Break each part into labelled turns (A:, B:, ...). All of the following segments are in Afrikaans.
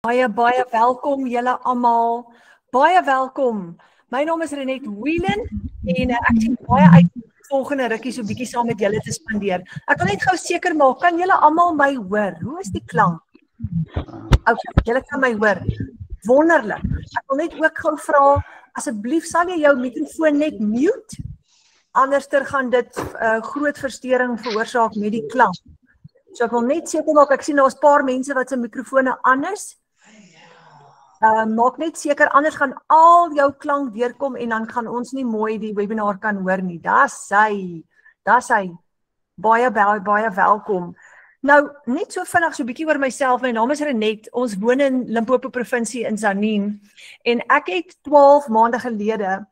A: Baie welkom julle almal. Baie welkom. My naam is Renet Whelan en ek sien baie uit volgende rukkie so bietjie saam met julle te spandeer. Ek wil net gou seker maak, kan julle almal my hoor? Hoe is die klank? Okay, julle kan my hoor. Wonderlik. Ek wil net ook gou vra, asseblief sal jy jou mikrofoon net mute? Anderster gaan dit groot verstoring veroorsaak met die klank. So ek wil net seker maak, ek sien daar's 'n paar mense wat se mikrofone aan is. Maak net seker, anders gaan al jou klank deurkom en dan gaan ons nie mooi die webinar kan hoor nie. Dis hy. Baie welkom. Nou, net so vinnig so 'n bietjie oor myself. My naam is Renet. Ons woon in Limpopo provinsie in Tzaneen en ek het 12 maande gelede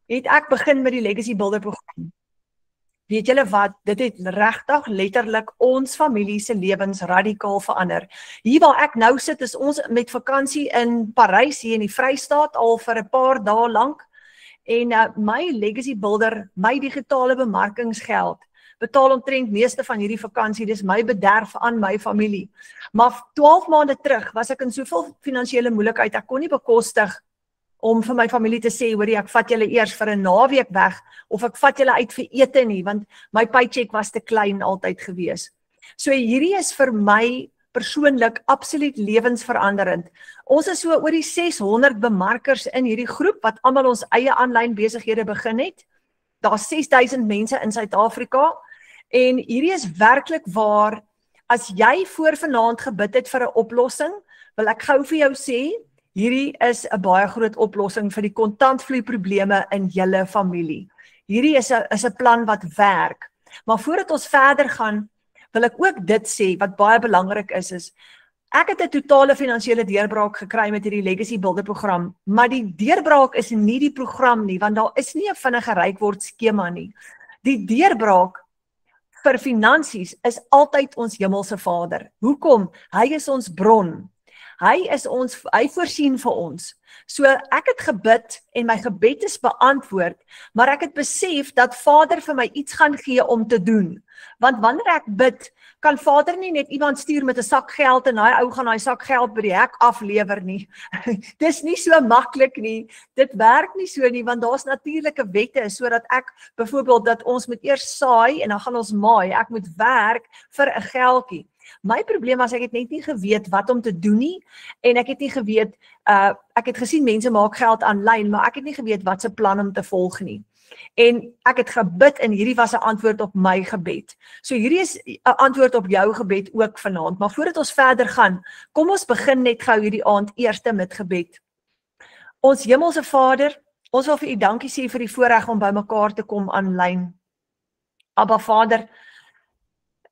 A: het ek begin met die Legacy Builder program. Weet julle wat, dit het regtig letterlik ons familie se lewens radikaal verander. Hier waar ek nou sit is ons met vakansie in Parys hier in die Vrystaat al vir 'n paar dae lank en my Legacy Builder, my digitale bemarkingsgeld betaal omtrent meeste van hierdie vakansie, dis my bederf aan my familie. Maar 12 maande terug was ek in soveel finansiële moeilikheid, ek kon nie bekostig om vir my familie te sê, hoorie, ek vat julle eers vir 'n naweek weg, of ek vat julle uit vir ete nie, want my paycheck was te klein altyd gewees. So hierdie is vir my persoonlik absoluut lewensveranderend. Ons is so oor die 600 bemarkers in hierdie groep, wat almal ons eie aanlyn besighede begin het. Daar's 6000 mense in Suid-Afrika, en hierdie is werklik waar, as jy voor vanaand gebid het vir 'n oplossing, wil ek gou vir jou sê, hierdie is 'n baie groot oplossing vir die kontantvloei probleme in julle familie. Hierdie is 'n plan wat werk. Maar voordat ons verder gaan, wil ek ook dit sê, wat baie belangrik is, ek het 'n totale finansiële deurbraak gekry met hierdie Legacy Builder program, maar die deurbraak is nie die program nie, want daar is nie 'n vinnige ryk word skema nie. Die deurbraak vir finansies is altyd ons hemelse Vader. Hoekom? Hy is ons bron. Hy voorsien vir ons. So ek het gebid en my gebed is beantwoord, maar ek het besef dat Vader vir my iets gaan gee om te doen. Want wanneer ek bid, kan Vader nie net iemand stuur met 'n sak geld en hy ou gaan daai sak geld by die hek aflewer nie. Dis nie so maklik nie. Dit werk nie so nie, want daar's natuurlike wette sodat ek byvoorbeeld dat ons moet eers saai en dan gaan ons maai. Ek moet werk vir 'n geldjie. My probleem was ek het net nie geweet wat om te doen nie en ek het nie geweet, ek het gesien mense maak geld aanlyn, maar ek het nie geweet wat se plan om te volg nie. En ek het gebid en hierdie was 'n antwoord op my gebed. So hierdie is 'n antwoord op jou gebed ook vanaand, maar voordat ons verder gaan, kom ons begin net gou hierdie aand eerste met gebed. Ons hemelse Vader, ons wil vir U dankie sê vir die voorreg om by mekaar te kom aanlyn. Abba Vader,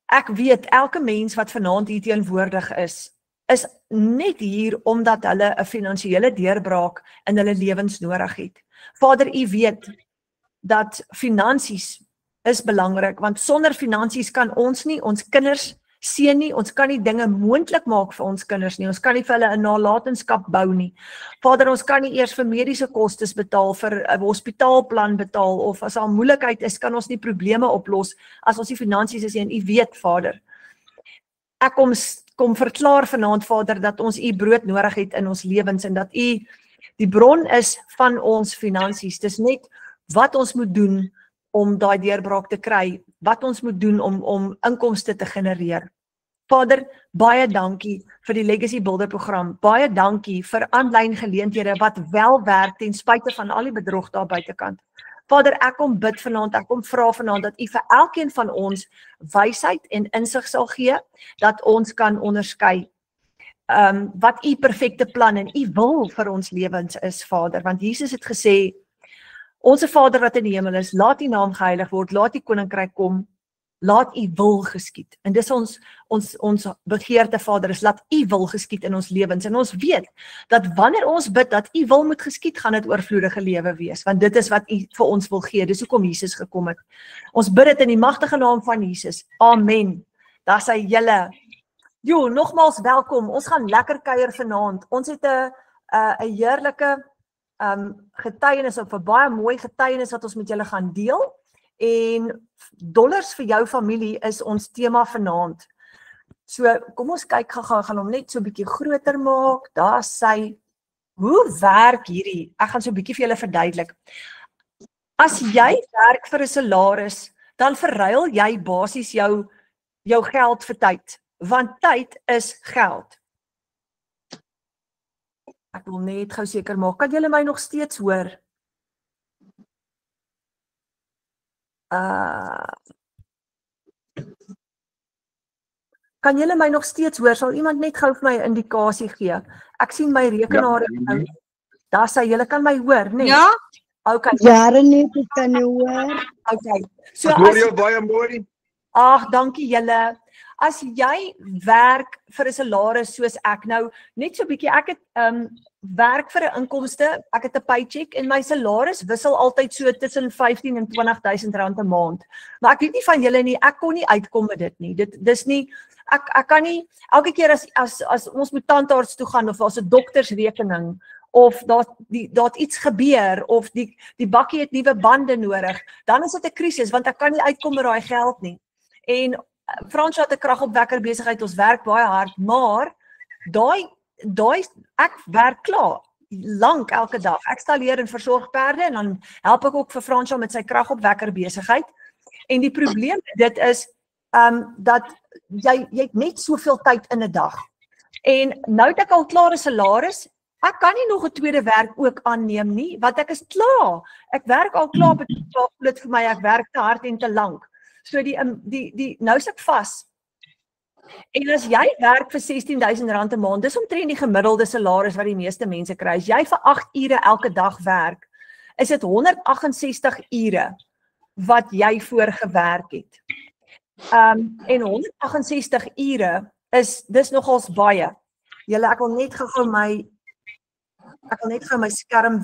A: ek weet, elke mens wat vanaand hier teenwoordig is net hier omdat hulle 'n finansiële deurbraak in hulle lewens nodig het. Vader, U weet dat finansies is belangrik, want sonder finansies kan ons nie, ons kinders seën nie, ons kan nie dinge moontlik maak vir ons kinders nie, ons kan nie vir hulle 'n nalatenskap bou nie. Vader, ons kan nie eers vir mediese kostes betaal, vir 'n hospitaalplan betaal, of as daar moeilikheid is, kan ons nie probleme oplos as ons nie finansies is nie, en U weet, Vader. Ek kom verklaar vanaand, Vader, dat ons U brood nodig het in ons lewens, en dat U die bron is van ons finansies. Dis net wat ons moet doen om daai deurbraak te kry, wat ons moet doen om inkomste te genereer. Vader, baie dankie vir die Legacy Builder program, baie dankie vir aanlyn geleenthede wat wel werk ten spyte van al die bedrog daar buitekant. Vader, ek kom bid vanaand, ek kom vra vanaand dat U vir elkeen van ons wysheid en insig sal gee, dat ons kan onderskei wat U perfekte plan en U wil vir ons lewens is, Vader, want Jesus het gesê, Onse Vader wat in die hemel is, laat U naam geheilig word, laat U koninkryk kom, laat U wil geskied. En dis ons begeerte, Vader, is laat U wil geskied in ons lewens. En ons weet dat wanneer ons bid dat U wil moet geskied, gaan dit oorvloedige lewe wees, want dit is wat U vir ons wil gee. Dis hoekom Jesus gekom het. Ons bid dit in die magtige naam van Jesus. Amen. Daar sê julle. Jo, nogmaals welkom. Ons gaan lekker kuier vanaand. Ons het 'n heerlike getuienis, of 'n baie mooi getuienis wat ons met julle gaan deel, en dollars vir jou familie is ons tema vanaand. So, kom ons kyk gaan hom net so 'n bietjie groter maak. Daar sy. Hoe werk hierdie? Ek gaan so 'n bietjie vir julle verduidelik. As jy werk vir 'n salaris, dan verruil jy basies jou geld vir tyd, want tyd is geld. Ek wil net gou seker maak, kan julle my nog steeds hoor? Kan julle my nog steeds hoor? Sal iemand net gou vir my 'n indikasie gee? Ek sien my rekenaar is nou. Daar sê julle kan my hoor, né?
B: Ja?
A: Okay.
C: Jare net ek kan jou hoor.
A: Okay. So
D: Ek hoor jou baie mooi.
A: Ag, dankie julle. As jy werk vir 'n salaris soos ek nou, net so 'n bietjie, ek het werk vir 'n inkomste, ek het 'n paycheck en my salaris wissel altyd so tussen 15 en 20 000 rand 'n maand. Maar ek weet nie van julle nie, ek kon nie uitkom met dit nie. Dis nie ek kan nie elke keer as ons moet tandarts toe gaan of daar's 'n doktersrekening of daar iets gebeur of die bakkie het nuwe bande nodig, dan is dit 'n krisis want ek kan nie uitkom met daai geld nie. En Frans het 'n kragopwekker besigheid, ons werk baie hard, maar daai ek werk klaar lank elke dag. Ek installeer en versorg perde en dan help ek ook vir Fransja met sy kragopwekker besigheid. En die probleem dit is dat jy het net soveel tyd in 'n dag. En nou het ek al klaar 'n salaris. Ek kan nie nog 'n tweede werk ook aanneem nie, want ek is klaar. Ek werk al klaar, voel dit vir my ek werk te hard en te lank. So nou is ek vas. En as jy werk vir 16 000 rand 'n maand, dis omtrent die gemiddelde salaris wat die meeste mense kry. As jy vir 8 ure elke dag werk, is dit 168 ure wat jy voorgewerk het. En 168 ure dis nogals baie. Julle, ek wil net gou my skerm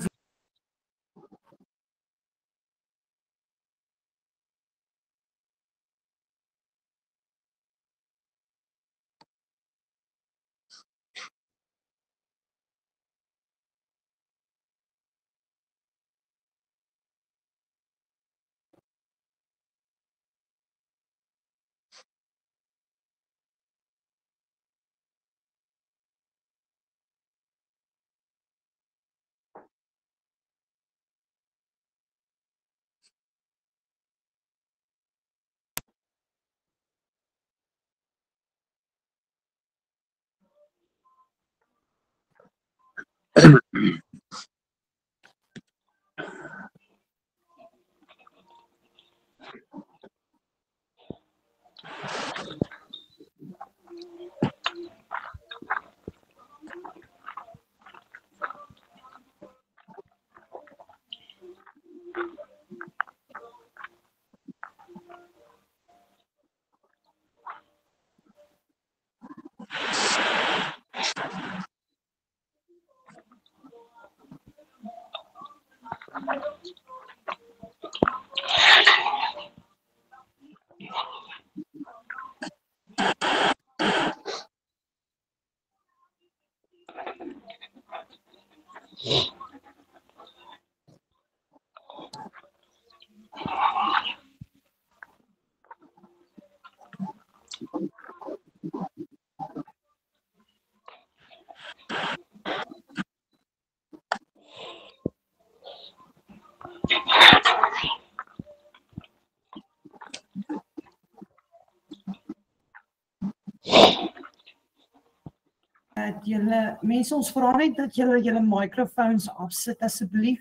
B: Julle mense, ons vra net dat julle microphones afsit asseblief.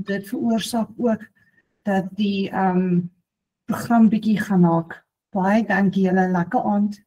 B: Dit veroorsaak ook dat die program bietjie gaan haak. Baie dankie julle, lekker aand.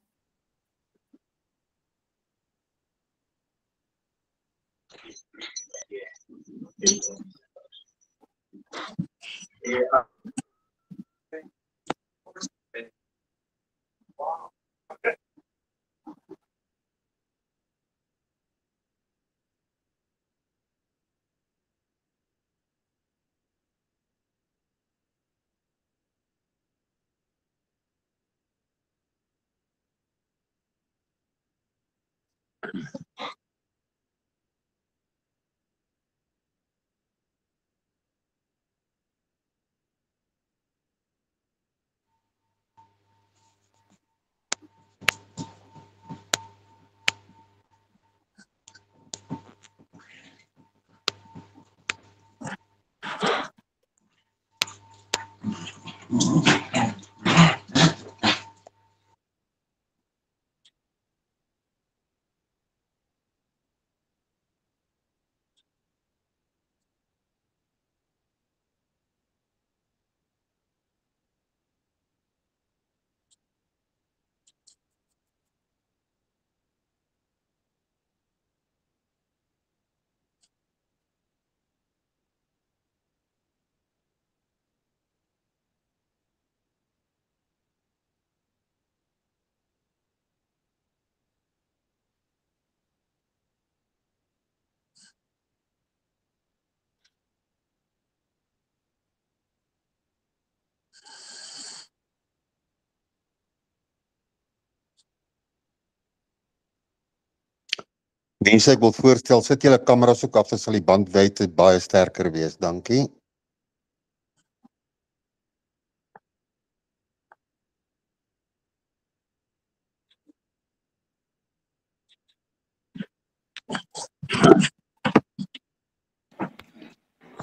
D: Mense, ek wil voorstel, sit julle kameras ook af, dan sal die bandwydte baie sterker wees. Dankie.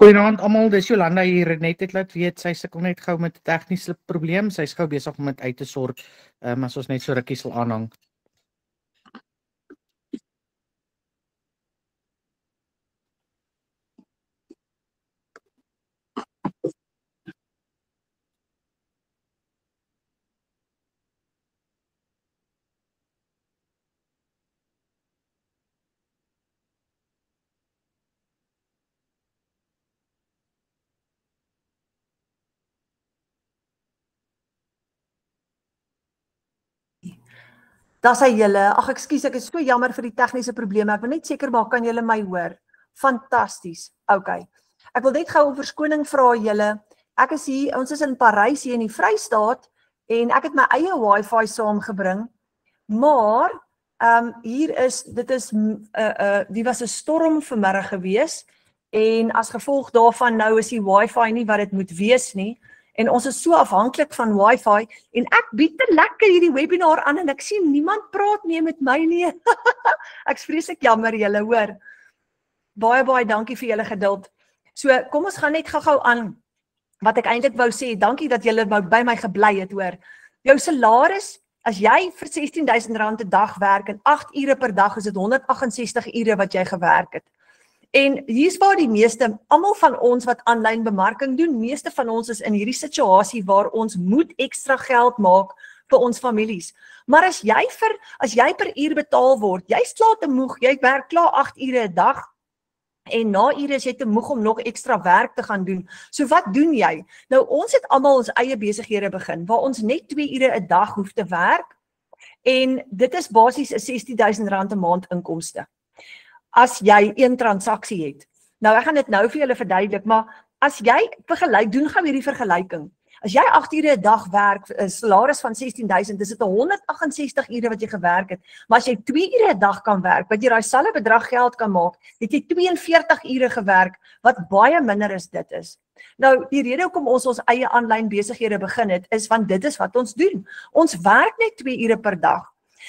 E: Goeienaand almal, dis Jolanda hier. Net het laat weet, sy sukkel net gou met 'n tegniese probleem. Sy's gou besig om dit uit te sort. As ons net so rukkie sal aanhang.
A: Daar sê julle, ag ekskuus, ek is so jammer vir die tegniese probleme. Ek wil net seker maak, kan julle my hoor? Fantasties. Okay. Ek wil net gou om verskoning vra julle. Ek is hier, ons is in Parys hier in die Vrystaat en ek het my eie Wi-Fi saamgebring. Maar hier is die was 'n storm vanmiddag gewees en as gevolg daarvan nou is die Wi-Fi nie wat dit moet wees nie. En ons is so afhanklik van Wi-Fi en ek bied te lekker hierdie webinar aan en ek sien niemand praat nie met my nie. Ek is vreeslik jammer julle, hoor. Baie dankie vir julle geduld. So kom ons gaan net gou-gou aan wat ek eintlik wou sê. Dankie dat julle by my gebly het, hoor. Jou salaris, as jy vir R16.000 'n dag werk en 8 ure per dag, is dit 168 ure wat jy gewerk het. En hier's waar die meeste, almal van ons wat aanlyn bemarking doen, meeste van ons is in hierdie situasie waar ons moet ekstra geld maak vir ons families. Maar as jy per uur betaal word, jy's klaar te moeg, jy werk klaar 8 ure 'n dag en na ure is jy te moeg om nog ekstra werk te gaan doen. So wat doen jy? Nou ons het almal ons eie besighede begin waar ons net 2 ure 'n dag hoef te werk en dit is basies 'n R16.000 'n maand inkomste. As jy een transaksie het. Nou ek gaan dit nou vir julle verduidelik, maar as jy doen gou hierdie vergelyking. As jy 8 ure 'n dag werk, 'n salaris van 16.000, dis dit 168 ure wat jy gewerk het. Maar as jy 2 ure 'n dag kan werk, wat jy daai selfde bedrag geld kan maak, het jy 42 ure gewerk, wat baie minder as dit is. Nou, die rede hoekom ons eie aanlyn besighede begin het, is want dit is wat ons doen. Ons werk net 2 ure per dag.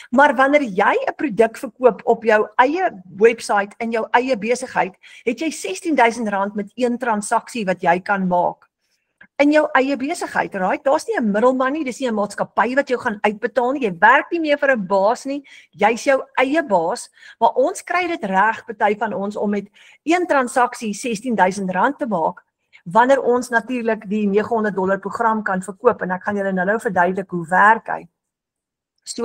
A: Maar wanneer jy 'n produk verkoop op jou eie website in jou eie besigheid, het jy R16.000 met een transaksie wat jy kan maak. In jou eie besigheid, right? Daar's nie 'n middelman nie, dis nie 'n maatskappy wat jou gaan uitbetaal nie. Jy werk nie meer vir 'n baas nie. Jy's jou eie baas, maar ons kry dit reg, party van ons, om met een transaksie R16.000 te maak, wanneer ons natuurlik die $900 program kan verkoop en ek gaan julle nou verduidelik hoe werk hy. So,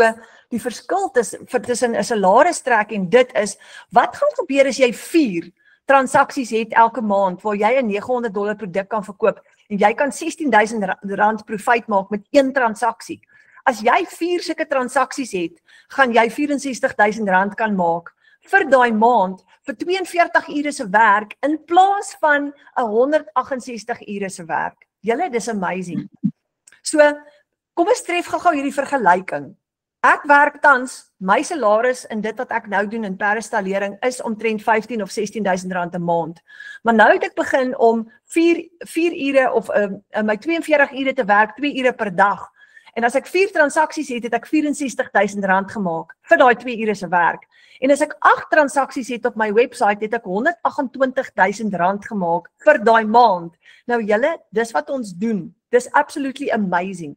A: die verskil tussen 'n salaristrek en dit is, wat gaan gebeur as jy 4 transaksies het elke maand, waar jy 'n $900 produk kan verkoop, en jy kan R16.000 profijt maak met een transaksie. As jy 4 sulke transaksies het, gaan jy R64.000 kan maak, vir daai maand, vir 42 ure se werk, in plaas van 168 ure se werk. Julle, dis amazing. So, kom ons tref gou hierdie vergelyking. Ek werk tans, my salaris in dit wat ek nou doen in peristallering is omtrent 15 of 16.000 rand 'n maand. Maar nou het ek begin om 4 ure of my 42 ure te werk, 2 ure per dag. En as ek 4 transaksies het, het ek 64.000 rand gemaak vir daai 2 ure se werk. En as ek 8 transaksies het op my website, het ek 128.000 rand gemaak vir daai maand. Nou julle, dis wat ons doen. Dis absolutely amazing.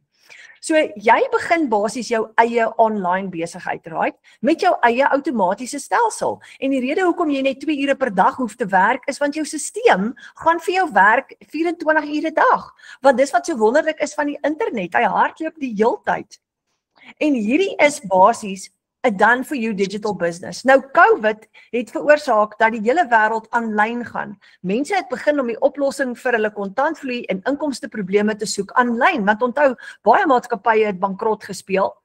A: So jy begin basies jou eie online besigheid, right? Met jou eie outomatiese stelsel. En die rede hoekom jy net 2 ure per dag hoef te werk is want jou stelsel gaan vir jou werk 24 ure 'n dag. Want dis wat so wonderlik is van die internet. Hy hardloop die heeltyd. En hierdie is basies 'n done for you digital business. Nou COVID het veroorsaak dat die hele wêreld aanlyn gaan. Mense het begin om die oplossing vir hulle kontantvloei en inkomsteprobleme te soek aanlyn, want onthou, baie maatskappye het bankrot gespeel.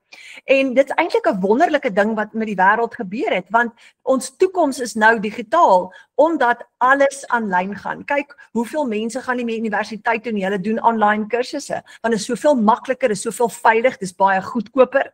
A: En dit is eintlik 'n wonderlike ding wat met die wêreld gebeur het, want ons toekoms is nou digitaal, omdat alles aanlyn gaan. Kyk, hoeveel mense gaan nie meer universiteit toe nie, hulle doen online kursusse, want dit is soveel makliker, dit is soveel veilig, dit is baie goedkoper.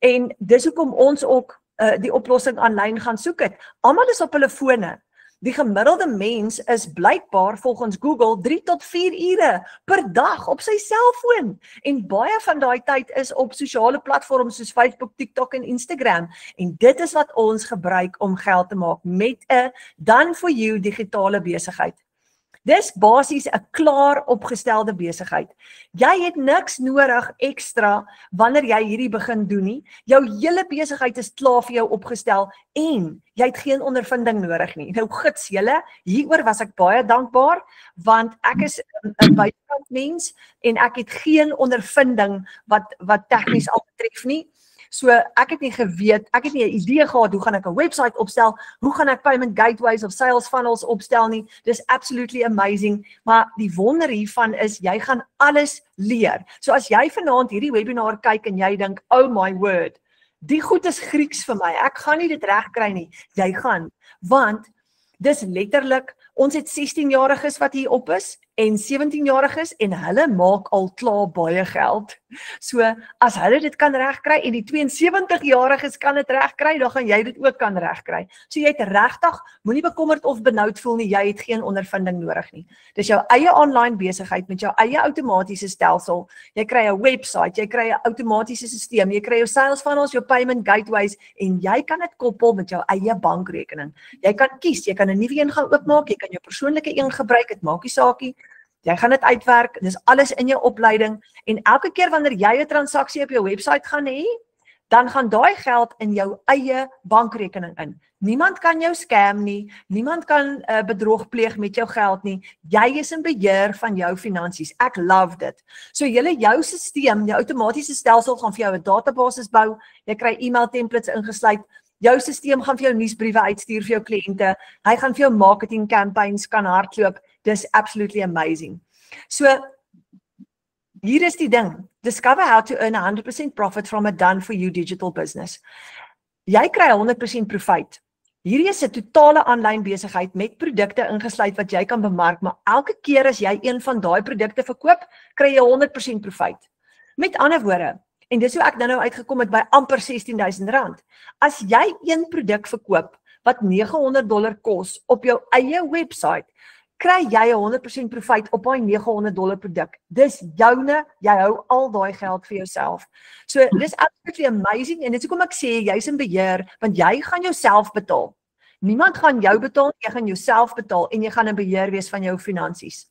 A: En dis hoekom ons ook die oplossing aanlyn gaan soek het. Almal is op hulle fone. Die gemiddelde mens is blykbaar volgens Google 3 tot 4 ure per dag op sy selfoon. En baie van daai tyd is op sosiale platforms soos Facebook, TikTok en Instagram. En dit is wat ons gebruik om geld te maak met 'n done for you digitale besigheid. Dis basies 'n klaar opgestelde besigheid. Jy het niks nodig ekstra wanneer jy hierdie begin doen nie. Jou hele besigheid is klaar vir jou opgestel en jy het geen ondervinding nodig nie. Nou gits julle, hieroor was ek baie dankbaar want ek is 'n buitekant mens en ek het geen ondervinding wat tegnies al betref nie. So ek het nie geweet, ek het nie 'n idee gehad hoe gaan ek 'n website opstel, hoe gaan ek payment gateways of sales funnels opstel nie. Dis absolutely amazing, maar die wonder hiervan is jy gaan alles leer. So as jy vanaand hierdie webinar kyk en jy dink, oh my word, die goed is Grieks vir my, ek gaan nie dit reg kry nie. Jy gaan, want dis letterlik, ons het 16-jariges wat hier op is en 17-jariges en hulle maak al klaar baie geld. So as hulle dit kan regkry en die 72-jariges kan dit regkry, dan gaan jy dit ook kan regkry. So jy het regtig, moenie bekommerd of benoud voel nie, jy het geen ondervinding nodig nie. Dis jou eie online besigheid met jou eie outomatiese stelsel. Jy kry 'n website, jy kry 'n outomatiese stelsel, jy kry jou sales funnels, jou payment gateways en jy kan dit koppel met jou eie bankrekening. Jy kan kies, jy kan 'n nuwe een gaan oopmaak, jy kan jou persoonlike een gebruik, dit maak nie saakie. Jy gaan dit uitwerk, dis alles in jou opleiding en elke keer wanneer jy 'n transaksie op jou website gaan hê, dan gaan daai geld in jou eie bankrekening in. Niemand kan jou scam nie, niemand kan bedrog pleeg met jou geld nie. Jy is in beheer van jou finansies. Ek love dit. So jou stelsel, jou outomatiese stelsel gaan vir jou 'n database bou. Jy kry e-mail templates ingesluit. Jou stelsel gaan vir jou nuusbriewe uitstuur vir jou kliënte. Hy gaan vir jou marketing campaigns kan hardloop. Dis absolutely amazing. So, hier is die ding. Discover how to earn 100% profit from a done for you digital business. Jy kry 100% profit. Hierdie is 'n totale aanlyn besigheid met produkte ingesluit wat jy kan bemark, maar elke keer as jy een van daai produkte verkoop, kry jy 100% profit. Met ander woorde, en dis hoe ek nou uitgekom het by amper R16,000. As jy een produk verkoop wat $900 kos op jou eie website, kry jy 100% profit op daai $900 produk. Dis joune, jy hou al daai geld vir jouself. So dis absolutely amazing en dit is hoekom ek sê jy's in beheer, want jy gaan jouself betaal. Niemand gaan jou betaal, jy gaan jouself betaal en jy gaan in beheer wees van jou finansies.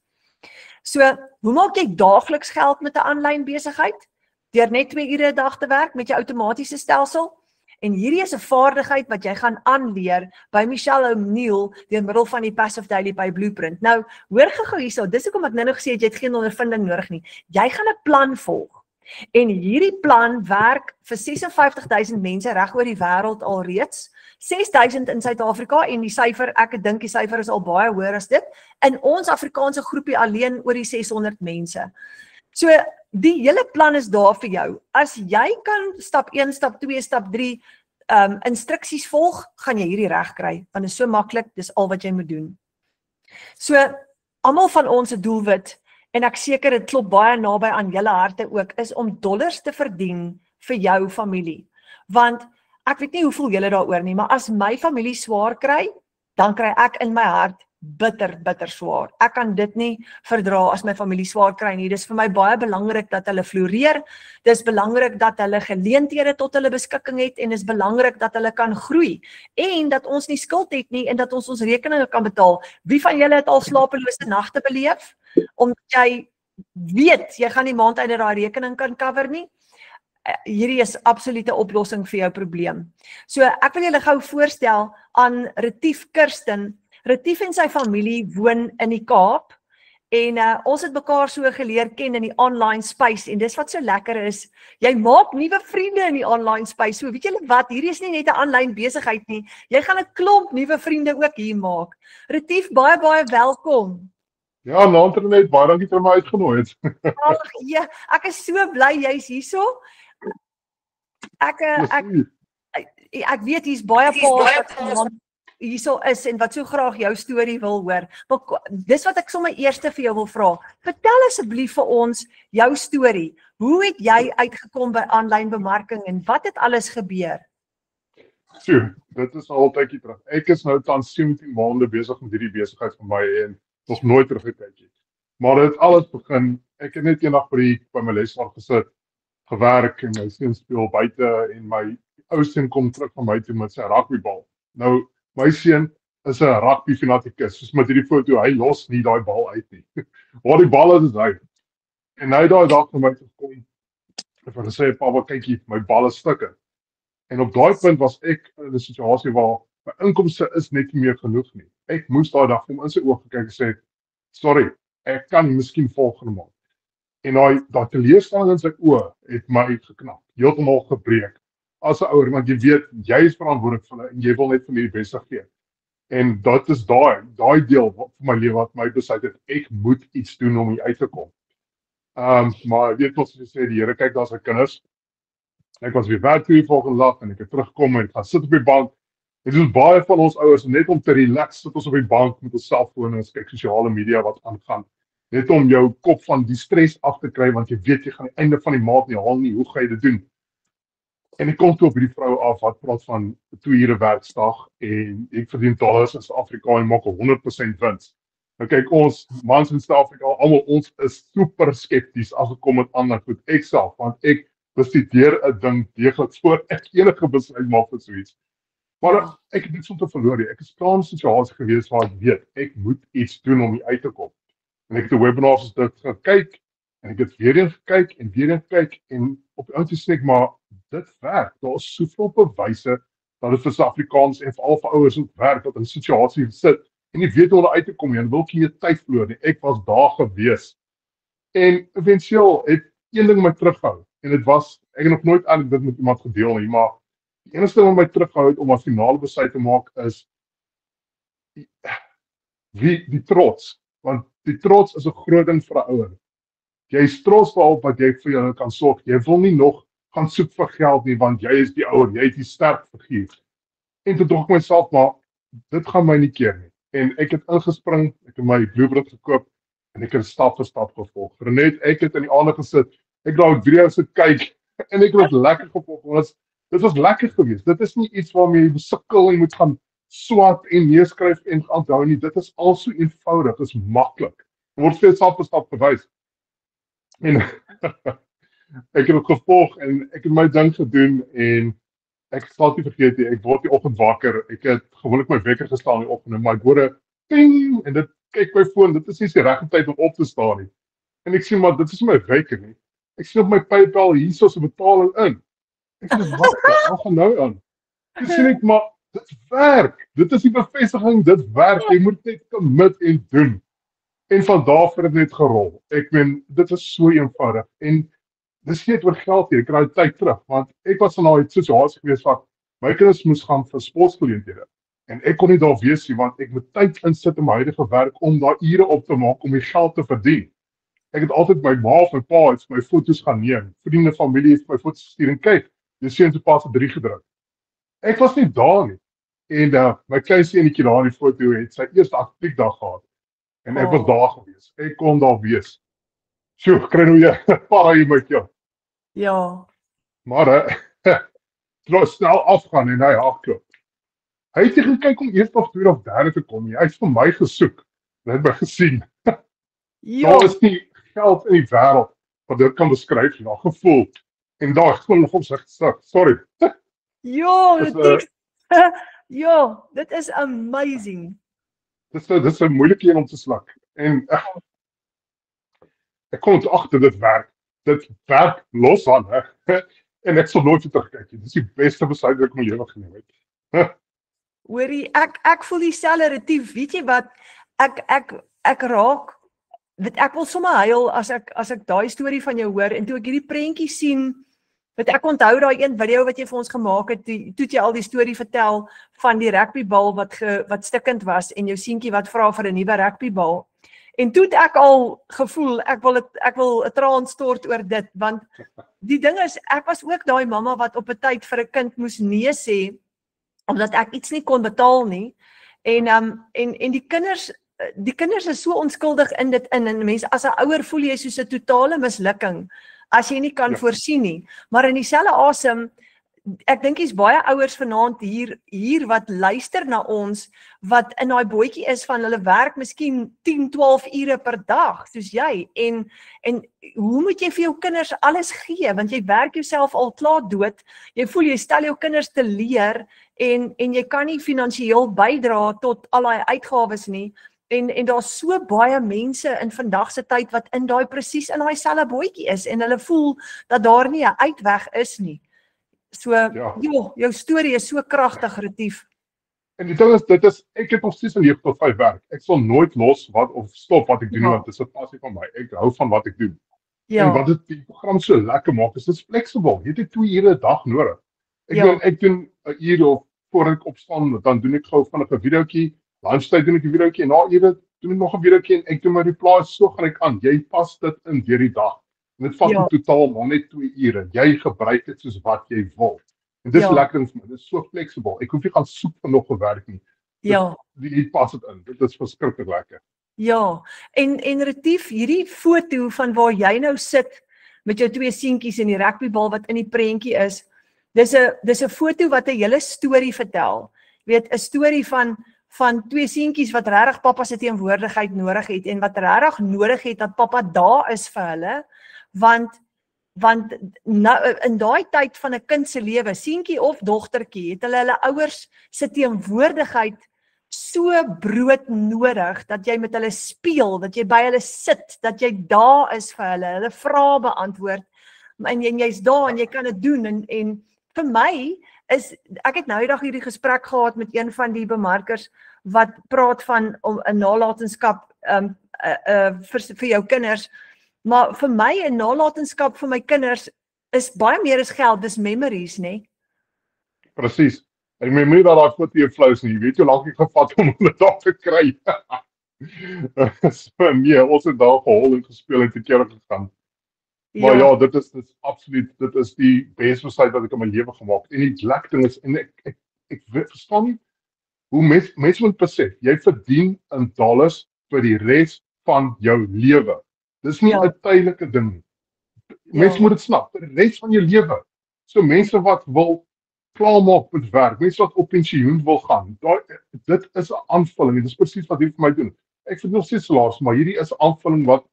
A: So, hoe maak jy daagliks geld met 'n aanlyn besigheid? Deur net 2 ure 'n dag te werk met jou outomatiese stelsel. En hierdie is 'n vaardigheid wat jy gaan aanleer by Michelle O'Neil deur middel van die Passive Daily Pay Blueprint. Nou, hoor gou hierso, dis hoekom ek nou gesê het jy het geen ondervinding nodig nie. Jy gaan 'n plan volg. En hierdie plan werk vir 56,000 mense reg oor die wêreld alreeds. 6,000 in Suid-Afrika en die syfer, ek dink die syfer is al baie hoër as dit. In ons Afrikaanse groepie alleen oor die 600 mense. So, die hele plan is daar vir jou. As jy kan stap 1, stap 2, stap 3 instruksies volg, gaan jy hierdie reg kry. Want dit is so maklik, dis al wat jy moet doen. So, almal van ons se doelwit, en ek seker dit klop baie naby aan julle harte ook, is om dollars te verdien vir jou familie. Want ek weet nie hoe voel julle daaroor nie, maar as my familie swaar kry, dan kry ek in my hart bitter swaar. Ek kan dit nie verdra as my familie swaar kry nie. Dis vir my baie belangrik dat hulle floreer. Dis belangrik dat hulle geleenthede tot hulle beskikking het en dis belangrik dat hulle kan groei en dat ons nie skuld het nie en dat ons rekeninge kan betaal. Wie van julle het al slapelose nagte beleef omdat jy weet jy gaan die maandeinde daai rekening kan cover nie, hierdie is absolute oplossing vir jou probleem. So ek wil julle gou voorstel aan Retief Kirsten. Retief en sy familie woon in die Kaap en ons het mekaar so geleer ken in die online space en dis wat so lekker is. Jy maak nuwe vriende in die online space. So weet julle wat, hierdie is nie net 'n aanlyn besigheid nie. Jy gaan 'n klomp nuwe vriende ook hier maak. Retief, baie welkom.
F: Ja, Internet, baie dankie dat jy my uitgenooi het.
A: Ag ja, ek is so bly jy's hierso. Ek weet hier's baie paas wat hierso is en wat so graag jou storie wil hoor. Maar dis wat ek sommer eers vir jou wil vra. Vertel asseblief vir ons jou storie. Hoe het jy uitgekom by aanlyn bemarking en wat het alles gebeur?
F: So, dit is al tydjie terug. Ek is nou tans 17 maande besig met hierdie besigheid van my en nog nooit teruggekyk het. Maar dit het alles begin. Ek het net eendag by my lesenaar gesit, gewerk en my seun speel buite en my ou seun kom terug van my toe met sy rugbybal. Nou, my seun is 'n rugby fanatikus. Soos met hierdie foto, hy los nie daai bal uit nie. Waar die bal is hy. En hy daai dag na my toe gekom en vir gesê, "Papa, kykie, my bal is stukke." En op daai punt was ek in 'n situasie waar my inkomste is net nie meer genoeg nie. Ek moes daai dag hom in sy oë gekyk en sê, "Sorry, ek kan miskien volgende maand." En daai teleurstelling in sy oë het my geknap, heeltemal gebreek. As 'n ouer, want jy weet jy is verantwoordelik vir hulle en jy wil net vir die beste gee. En dit is daai deel van my lewe wat my besluit het, ek moet iets doen om hier uit te kom. Maar weet wat jy sê, die Here kyk daar sy kinders. Ek was weer werk die volgende dag en ek het teruggekom en ek gaan sit op die bank. Dit is baie van ons ouers net om te relax, sit ons op die bank met ons selfone en kyk sosiale media wat aangaan. Net om jou kop van die stres af te kry want jy weet jy gaan die einde van die maand nie haal nie, hoe gaan jy dit doen? En ek kom toe op hierdie vrou af wat praat van 2 ure werksdag en ek verdien dollars in Suid-Afrika en maak 100% wins. Nou kyk ons mans in Suid-Afrika, almal ons is super skepties as dit kom met ander goed. Ek self, want ek bestudeer 'n ding deeglik voor ek enige besluit maak vir so iets. Maar ek het niks om te verloor nie. Ek is klaar in 'n situasie gewees waar ek weet ek moet iets doen om hier uit te kom. En ek het 'n webinar soos dit gekyk en ek het weer eens gekyk en op die ouend sê ek maar dit werk. Daar is soveel bewyse dat dit vir Suid-Afrikaners en veral vir ouers ook werk wat in 'n situasie sit en nie weet hoe hulle uit te kom nie en wil nie tyd verloor nie. Ek was daar gewees. En eventueel het een ding my terughou en dit was ek het nog nooit aan dit met iemand gedeel nie, maar die enigste wat my terughou het om 'n finale besluit te maak is die trots, want die trots is 'n groot ding vir 'n ouer. Jy is trots op wat jy vir jou kan sorg. Jy wil nie nog gaan soek vir geld nie want jy is die ouer, jy het die sterk figuur. En toe dink ek myself maar dit gaan my nie keer nie. En ek het ingespring, ek het my blueprint gekoop en ek het stap vir stap gevolg. Renet, ek het in die aande gesit. Ek daai video's se kyk en ek het dit lekker gevolg. Dit was lekker geweest. Dit is nie iets waarmee jy sukkel en moet gaan swat en neerskryf en onthou nie. Dit is al so eenvoudig, dit is maklik. Word vir stap vir stap gewys. En ek het dit gevolg en ek het my ding gedoen en ek sal nie vergeet nie, ek word die oggend wakker. Ek het gewoonlik my wekker gestaan in die oggend, maar ek hoor 'n ting en dit kyk my foon, dit is nie die regte tyd om op te staan nie. En ek sien maar dit is my wekker nie. Ek sien op my PayPal hierso se betaling in. Ek sê wat gaan nou aan? Ek sê net maar dit werk. Dit is die bevestiging, dit werk. Jy moet net commit en doen. En van daar af het dit net gerol. Ek meen dit is so eenvoudig en dis nie oor geld hier. Ek kry tyd terug want ek was in daai situasie gewees van my kinders moes gaan vir sportgeleenthede en ek kon nie daar wees nie want ek moet tyd insit in my huidige werk om daai ure op te maak om die geld te verdien. Ek het altyd my ma of my pa het my foto's gaan neem. Vriende, familie het my foto's gestuur en kyk, jy sien se pas op 3 gedruk. Ek was nie daar nie. En my kleinste enetjie daar in die foto het sy eerste aktiefdag gehad. En ek was daar gewees. Ek kon daar wees. Sjoe, kry nou jy paai met jou.
A: Ja.
F: Maar snel afgaan en hy hardloop. Hy het nie gekyk om eers of 2 of 3 te kom nie. Hy het vir my gesoek. Hy het my gesien. Daar is nie geld in die wêreld wat dit kan beskryf nie, daar gevoel. En daar gewoon nog op sy gesig. Sorry.
A: Dit is amazing.
F: Dit is 'n moeilike een om te slak. En ek kom agter dit werk. Dit werk los aan, hè. En ek sal nooit weer terugkyk nie. Dis die beste besluit wat ek in my lewe geneem het.
A: Hoorie, ek voel dieselfde Retief, weet jy wat, ek raak, ek wil sommer huil as ek daai storie van jou hoor, en toe ek hierdie prentjie sien, weet ek onthou daai een video wat jy vir ons gemaak het, toe jy al die storie vertel van die rugbybal wat stikkend was, en jou seentjie wat vra vir 'n nuwe rugbybal, en toe het ek al gevoel, ek wil 'n traan stort oor dit, want die ding is, ek was ook daai mamma wat op 'n tyd vir 'n kind moes nee sê, omdat ek iets nie kon betaal nie, en die kinders is so onskuldig in dit en mense, as 'n ouer voel jy soos 'n totale mislukking, as jy nie kan voorsien nie, maar in dieselfde asem, ek dink hier's baie ouers vanaand hier wat luister na ons, wat in daai bootjie is van hulle werk miskien 10-12 ure per dag, soos jy, en hoe moet jy vir jou kinders alles gee, want jy werk jouself al klaar dood, jy voel jy stel jou kinders te leer, en jy kan nie finansiëel bydra tot al daai uitgawes nie, en daar's so baie mense in vandag se tyd wat presies in daai selfe bootjie is, en hulle voel dat daar nie 'n uitweg is nie. So, jou storie is so kragtig, Retief.
F: En die ding is, ek het nog steeds 'n 9 tot 5 werk. Ek sal nooit los of stop wat ek doen, want dit is 'n passie van my. Ek hou van wat ek doen. En wat dit die program so lekker maak, is dit fleksibel. Jy het 2 ure 'n dag nodig. Ek doen 'n uur of voor ek opstaan, dan doen ek gou vinnig 'n videoetjie, lunchtyd doen ek 'n videoetjie, en na ure doen ek nog 'n videoetjie, en ek doen my replies, so gaan ek aan. Jy pas dit in deur die dag. En dit vat in totaal maar net 2 ure. Jy gebruik dit soos wat jy wil. En dis lekker vir my, dit is so fleksibel. Ek hoef nie gaan soek vir nog 'n werk nie. Jy pas dit in. Dit is verskriklik lekker.
A: Ja, en Retief, hierdie foto van waar jy nou sit met jou 2 seentjies en die rugbybal wat in die prentjie is, dis 'n foto wat 'n hele storie vertel. Weet, 'n storie van 2 seentjies wat regtig pappa se teenwoordigheid nodig het, en wat regtig nodig het dat pappa daar is vir hulle, want nou, in daai tyd van 'n kind se lewe, seentjie of dogtertjie, het hulle ouers se teenwoordigheid so brood nodig, dat jy met hulle speel, dat jy by hulle sit, dat jy daar is vir hulle vrae beantwoord, en jy's daar en jy kan dit doen, en vir my is, ek het nou die dag hierdie gesprek gehad met een van die bemarkers, wat praat van 'n nalatenskap vir jou kinders, maar vir my 'n nalatenskap vir my kinders is baie meer as geld, dis memories, né?
F: Presies. Ek meen nie dat daai foto jou flous nie, jy weet hoe lank ek gevat om hulle daar te kry. So nee, ons het daar gehol en gespeel en te kere gegaan. Maar ja, dit is absoluut, dit is die beste besluit wat ek in my lewe gemaak het. En die lekker ding is, en ek verstaan nie hoe mense moet besef, jy verdien in dollars vir die res van jou lewe. Dis nie 'n tydelike ding nie. Mense moet dit snap, vir die res van jou lewe. So mense wat wil klaarmaak met werk, mense wat op pensioen wil gaan, dit is 'n aanvulling, en dit is presies wat hier vir my doen. Ek verdien nog steeds salaris, maar hierdie is 'n aanvulling wat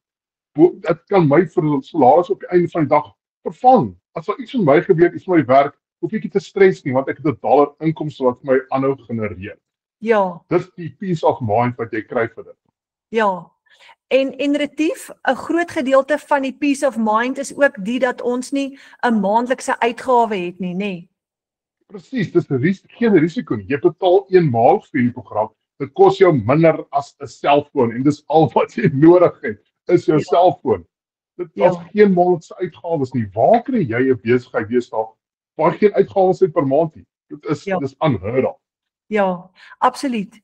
F: dit kan my vir salaris op die einde van die dag vervang. As daar iets met my gebeur, iets met my werk, hoef ek nie te stres nie, want ek het 'n dollar inkomste wat vir my aanhou genereer.
A: Ja.
F: Dis die peace of mind wat jy kry vir dit.
A: Ja. En Retief, 'n groot gedeelte van die peace of mind is ook die dat ons nie 'n maandelikse uitgawe het nie, nê?
F: Presies, dis geen risiko nie. Jy betaal eenmalig vir die program. Dit kos jou minder as 'n selfoon, en dis al wat jy nodig het, is jou selfoon. Dit is geen maandlikse uitgawes nie. Waar kry jy 'n besigheid deesdae waar geen uitgawes het per maand nie? Dit is dis unheard of.
A: Ja, absoluut.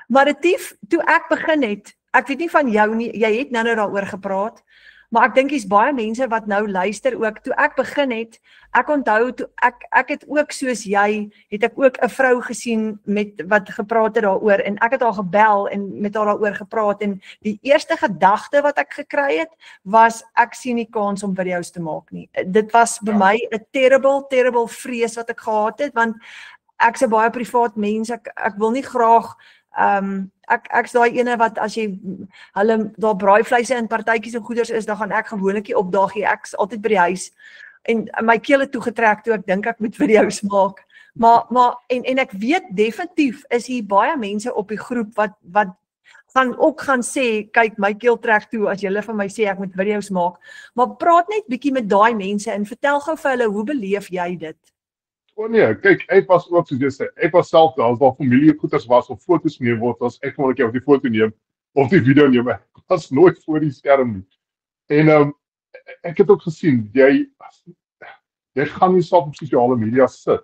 A: Maar Retief, toe ek begin het, ek weet nie van jou nie, jy het nou daaroor gepraat, maar ek dink hier's baie mense wat nou luister ook. Toe ek begin het, ek onthou toe ek het ook soos jy, het ek ook 'n vrou gesien met wat gepraat het daaroor, en ek het haar gebel en met haar daaroor gepraat, en die eerste gedagte wat ek gekry het was, ek sien nie kans om video's te maak nie. Dit was by my 'n terrible vrees wat ek gehad het, want ek's 'n baie privaat mens, ek wil nie graag ek's daai ene wat as jy hulle daar braaivleise en partytjies en goeders is, dan gaan ek gewoonlik opdaag, ek's altyd by die huis en my keel het toegetrek toe ek dink ek moet video's maak. Maar en ek weet definitief is hier baie mense op die groep wat gaan ook gaan sê, kyk my keel trek toe as julle vir my sê ek moet video's maak, maar praat net bietjie met daai mense en vertel gou vir hulle hoe beleef jy dit?
F: O nee, kyk, ek was ook soos jy sê, ek was self daar, as daar familiegoeders was of foto's neem word, as ek gewoon 'n keer op die foto neem of die video neem, ek was nooit voor die skerm nie. En ek het ook gesien, jy gaan nie self op sosiale media sit,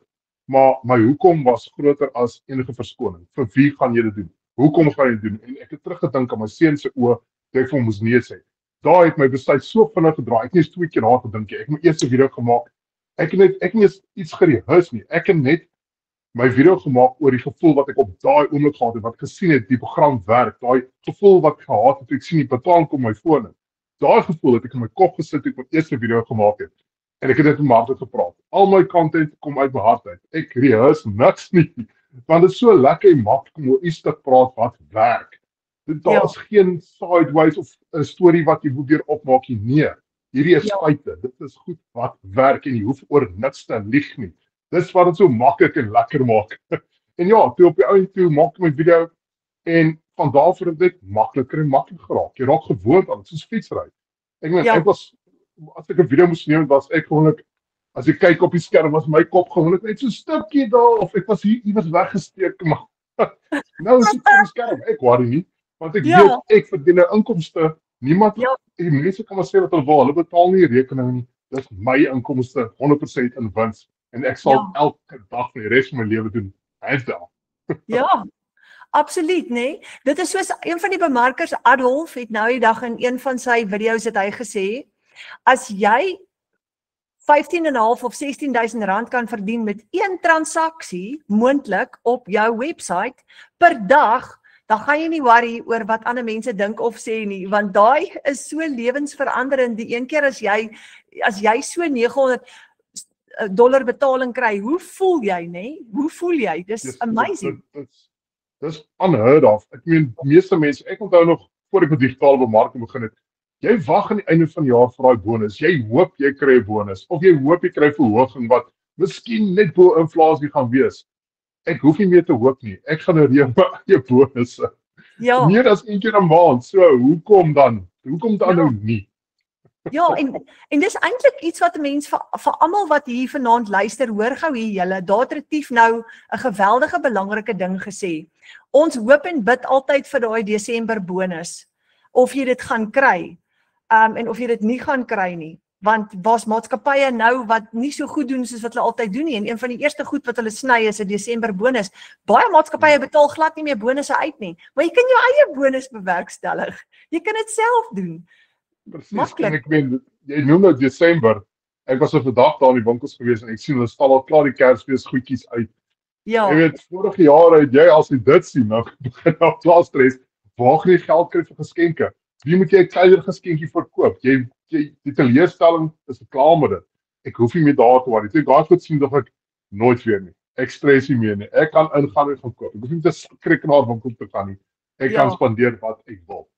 F: maar my hoekom was groter as enige verskoning. Vir wie gaan jy dit doen? Hoekom gaan jy dit doen? En ek het teruggedink aan my seun se oë, toe ek vir hom moes nee sê. Daar het my besluit so vinnig gedraai, ek het nie eens 2 keer daar gedink nie. Ek het my eerste video gemaak. Ek het nie eens iets gerehus nie. Ek het net my video gemaak oor die gevoel wat ek op daai oomblik gehad het, wat gesien het die program werk, daai gevoel wat ek gehad het, ek sien die betaling kom my foon in. Daai gevoel het ek in my kop gesit toe ek my eerste video gemaak het. En ek het dit met my hart gepraat. Al my content kom uit my hart uit. Ek rehearse niks nie, want dit is so lekker en maklik om oor iets te praat wat werk. Daar is geen sideways of 'n storie wat jy probeer opmaak nie. Nee, hierdie is feite. Dit is goed wat werk en jy hoef oor niks te lieg nie. Dis wat dit so maklik en lekker maak. En ja, toe op die ou toe maak ek my video en van daar af het dit makliker en makliker geraak. Jy raak gewoond aan dit, soos fietsry. Ek meen, ek was, as ek 'n video moes neem, was ek gewoonlik, as ek kyk op die skerm, was my kop gewoonlik net so 'n stukkie daar, of ek was hier iewers weggesteek, maar nou is ek op die skerm, ek worry nie, want ek weet, ek verdien 'n inkomste, niemand, die mense kan maar sê wat hulle wil, hulle betaal nie rekeninge nie, dis my inkomste, 100% in wins, en ek sal elke dag vir die res van my lewe doen, hands down.
A: Ja, absoluut, nee. Dit is soos een van die bemarkers, Adolf, het nou die dag in een van sy video's het hy gesê, as jy 15.500 of 16.000 rand kan verdien met een transaksie, moontlik op jou website, per dag, dan gaan jy nie worry oor wat ander mense dink of sê nie, want daai is so lewensveranderend. Die een keer as jy so $900 betaling kry, hoe voel jy, nee? Hoe voel jy? Dis amazing.
F: Dis unheard of. Ek meen, meeste mense, ek onthou nog, voor ek met digitale bemarking begin het, jy wag aan die einde van die jaar vir daai bonus. Jy hoop jy kry 'n bonus of jy hoop jy kry verhoging wat miskien net bo inflasie gaan wees. Ek hoef nie meer te hoop nie. Ek genereer my eie bonusse. Ja. Meer as 1 keer 'n maand. So, hoekom dan? Hoekom dan nou nie?
A: Ja, en dis eintlik iets wat 'n mens vir almal wat hier vanaand luister, hoor gou hier julle, daar het Retief nou 'n geweldige belangrike ding gesê. Ons hoop en bid altyd vir daai Desember bonus, of jy dit gaan kry. En of jy dit nie gaan kry nie, want daar's maatskappye nou wat nie so goed doen soos wat hulle altyd doen nie, en een van die eerste goed wat hulle sny is 'n Desember bonus. Baie maatskappye betaal glad nie meer bonusse uit nie, maar jy kan jou eie bonus bewerkstellig. Jy kan dit self doen.
F: Presies, en ek meen, jy noem nou Desember, ek was vandag daar in die winkels gewees en ek sien hulle stal al klaar die Kersfees goedjies uit.
A: Ja.
F: Jy weet, vorige jare het jy as jy dit sien, nou begin nou klaar stres, waar gaan jy geld kry vir geskenke? Wie moet jy 'n kleiner geskenkie verkoop? Die teleurstelling is klaar met dit. Ek hoef nie meer daar te worry. Toe ek daai goed sien, dink ek nooit weer nie. Ek stres nie meer nie. Ek kan ingaan en gaan koop. Ek hoef nie te skrik na 'n winkel te gaan nie. Ek kan spandeer wat ek wil.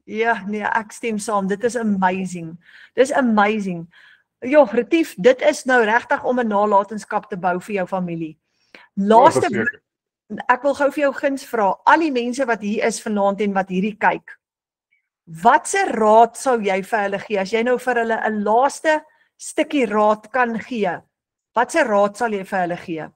A: Ja, nee, ek stem saam. Dit is amazing. Dis amazing. Ja, Retief, dit is nou regtig om 'n nalatenskap te bou vir jou familie. Laaste ek wil gou vir jou guns vra, al die mense wat hier is vanaand en wat hierdie kyk, watse raad sou jy vir hulle gee, as jy nou vir hulle 'n laaste stukkie raad kan gee, watse raad sal jy vir hulle gee?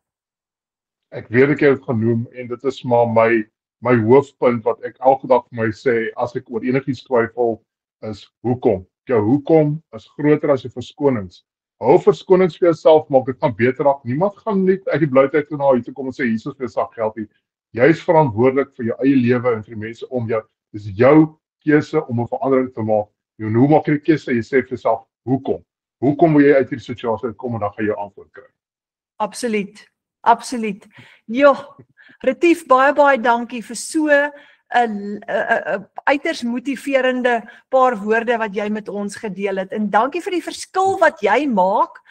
F: Ek weet ek het genoem, en dit is maar my hoofpunt wat ek elke dag vir my sê, as ek oor enigiets twyfel, is hoekom. Jou hoekom is groter as jou verskonings. Hou verskonings vir jouself, maak dit gaan beter af. Niemand gaan net uit die blouheid toe na hier toe kom en sê, hier is vir sak geld nie. Jy is verantwoordelik vir jou eie lewe en vir die mense om jou. Dis jou keuse om 'n verandering te maak. En hoe maak jy die keuse? Jy sê vir jouself, hoekom? Hoekom wil jy uit hierdie situasie uitkom, en dan gaan jy jou antwoord kry.
A: Absoluut. Jo, Retief, baie dankie vir so 'n uiters motiverende paar woorde wat jy met ons gedeel het. En dankie vir die verskil wat jy maak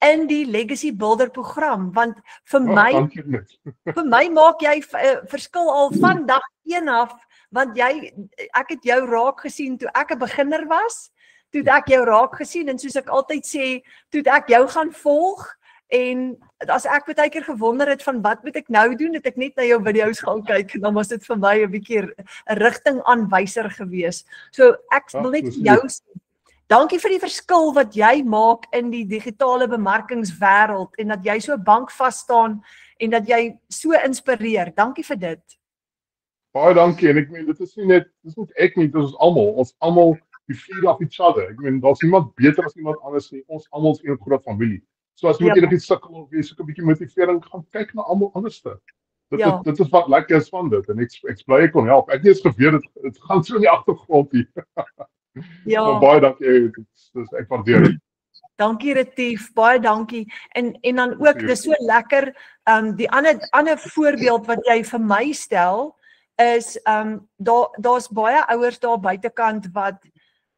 A: in die Legacy Builder program, want vir my maak jy verskil al van dag 1 af, want ek het jou raak gesien toe ek 'n beginner was, toe ek jou raak gesien, en soos ek altyd sê, toe ek jou gaan volg, En as ek baie keer gewonder het van wat moet ek nou doen, het ek net na jou video's gaan kyk en dan was dit vir my 'n bietjie 'n rigtingaanwyser gewees. So ek wil net vir jou sê, dankie vir die verskil wat jy maak in die digitale bemarkingswêreld en dat jy so bankvas staan en dat jy so inspireer. Dankie vir dit.
F: Baie dankie en ek meen dit is nie ek nie, dit is ons almal we feed off each other. Ek meen daar's niemand beter as iemand anders nie. Ons almal is 'n groot familie. So as jy met enigiets sukkel of jy soek 'n bietjie motivering, gaan kyk na almal anderste. Dit is wat lekker is van dit en ek bly ek kon help. Ek het nie eens geweet dit gaan so in die agtergrond hier.
A: Ja.
F: Baie dankie. Dis ek waardeer dit.
A: Dankie Retief, baie dankie. En dan ook dis so lekker die ander voorbeeld wat jy vir my stel is daar's baie ouers daar buitekant wat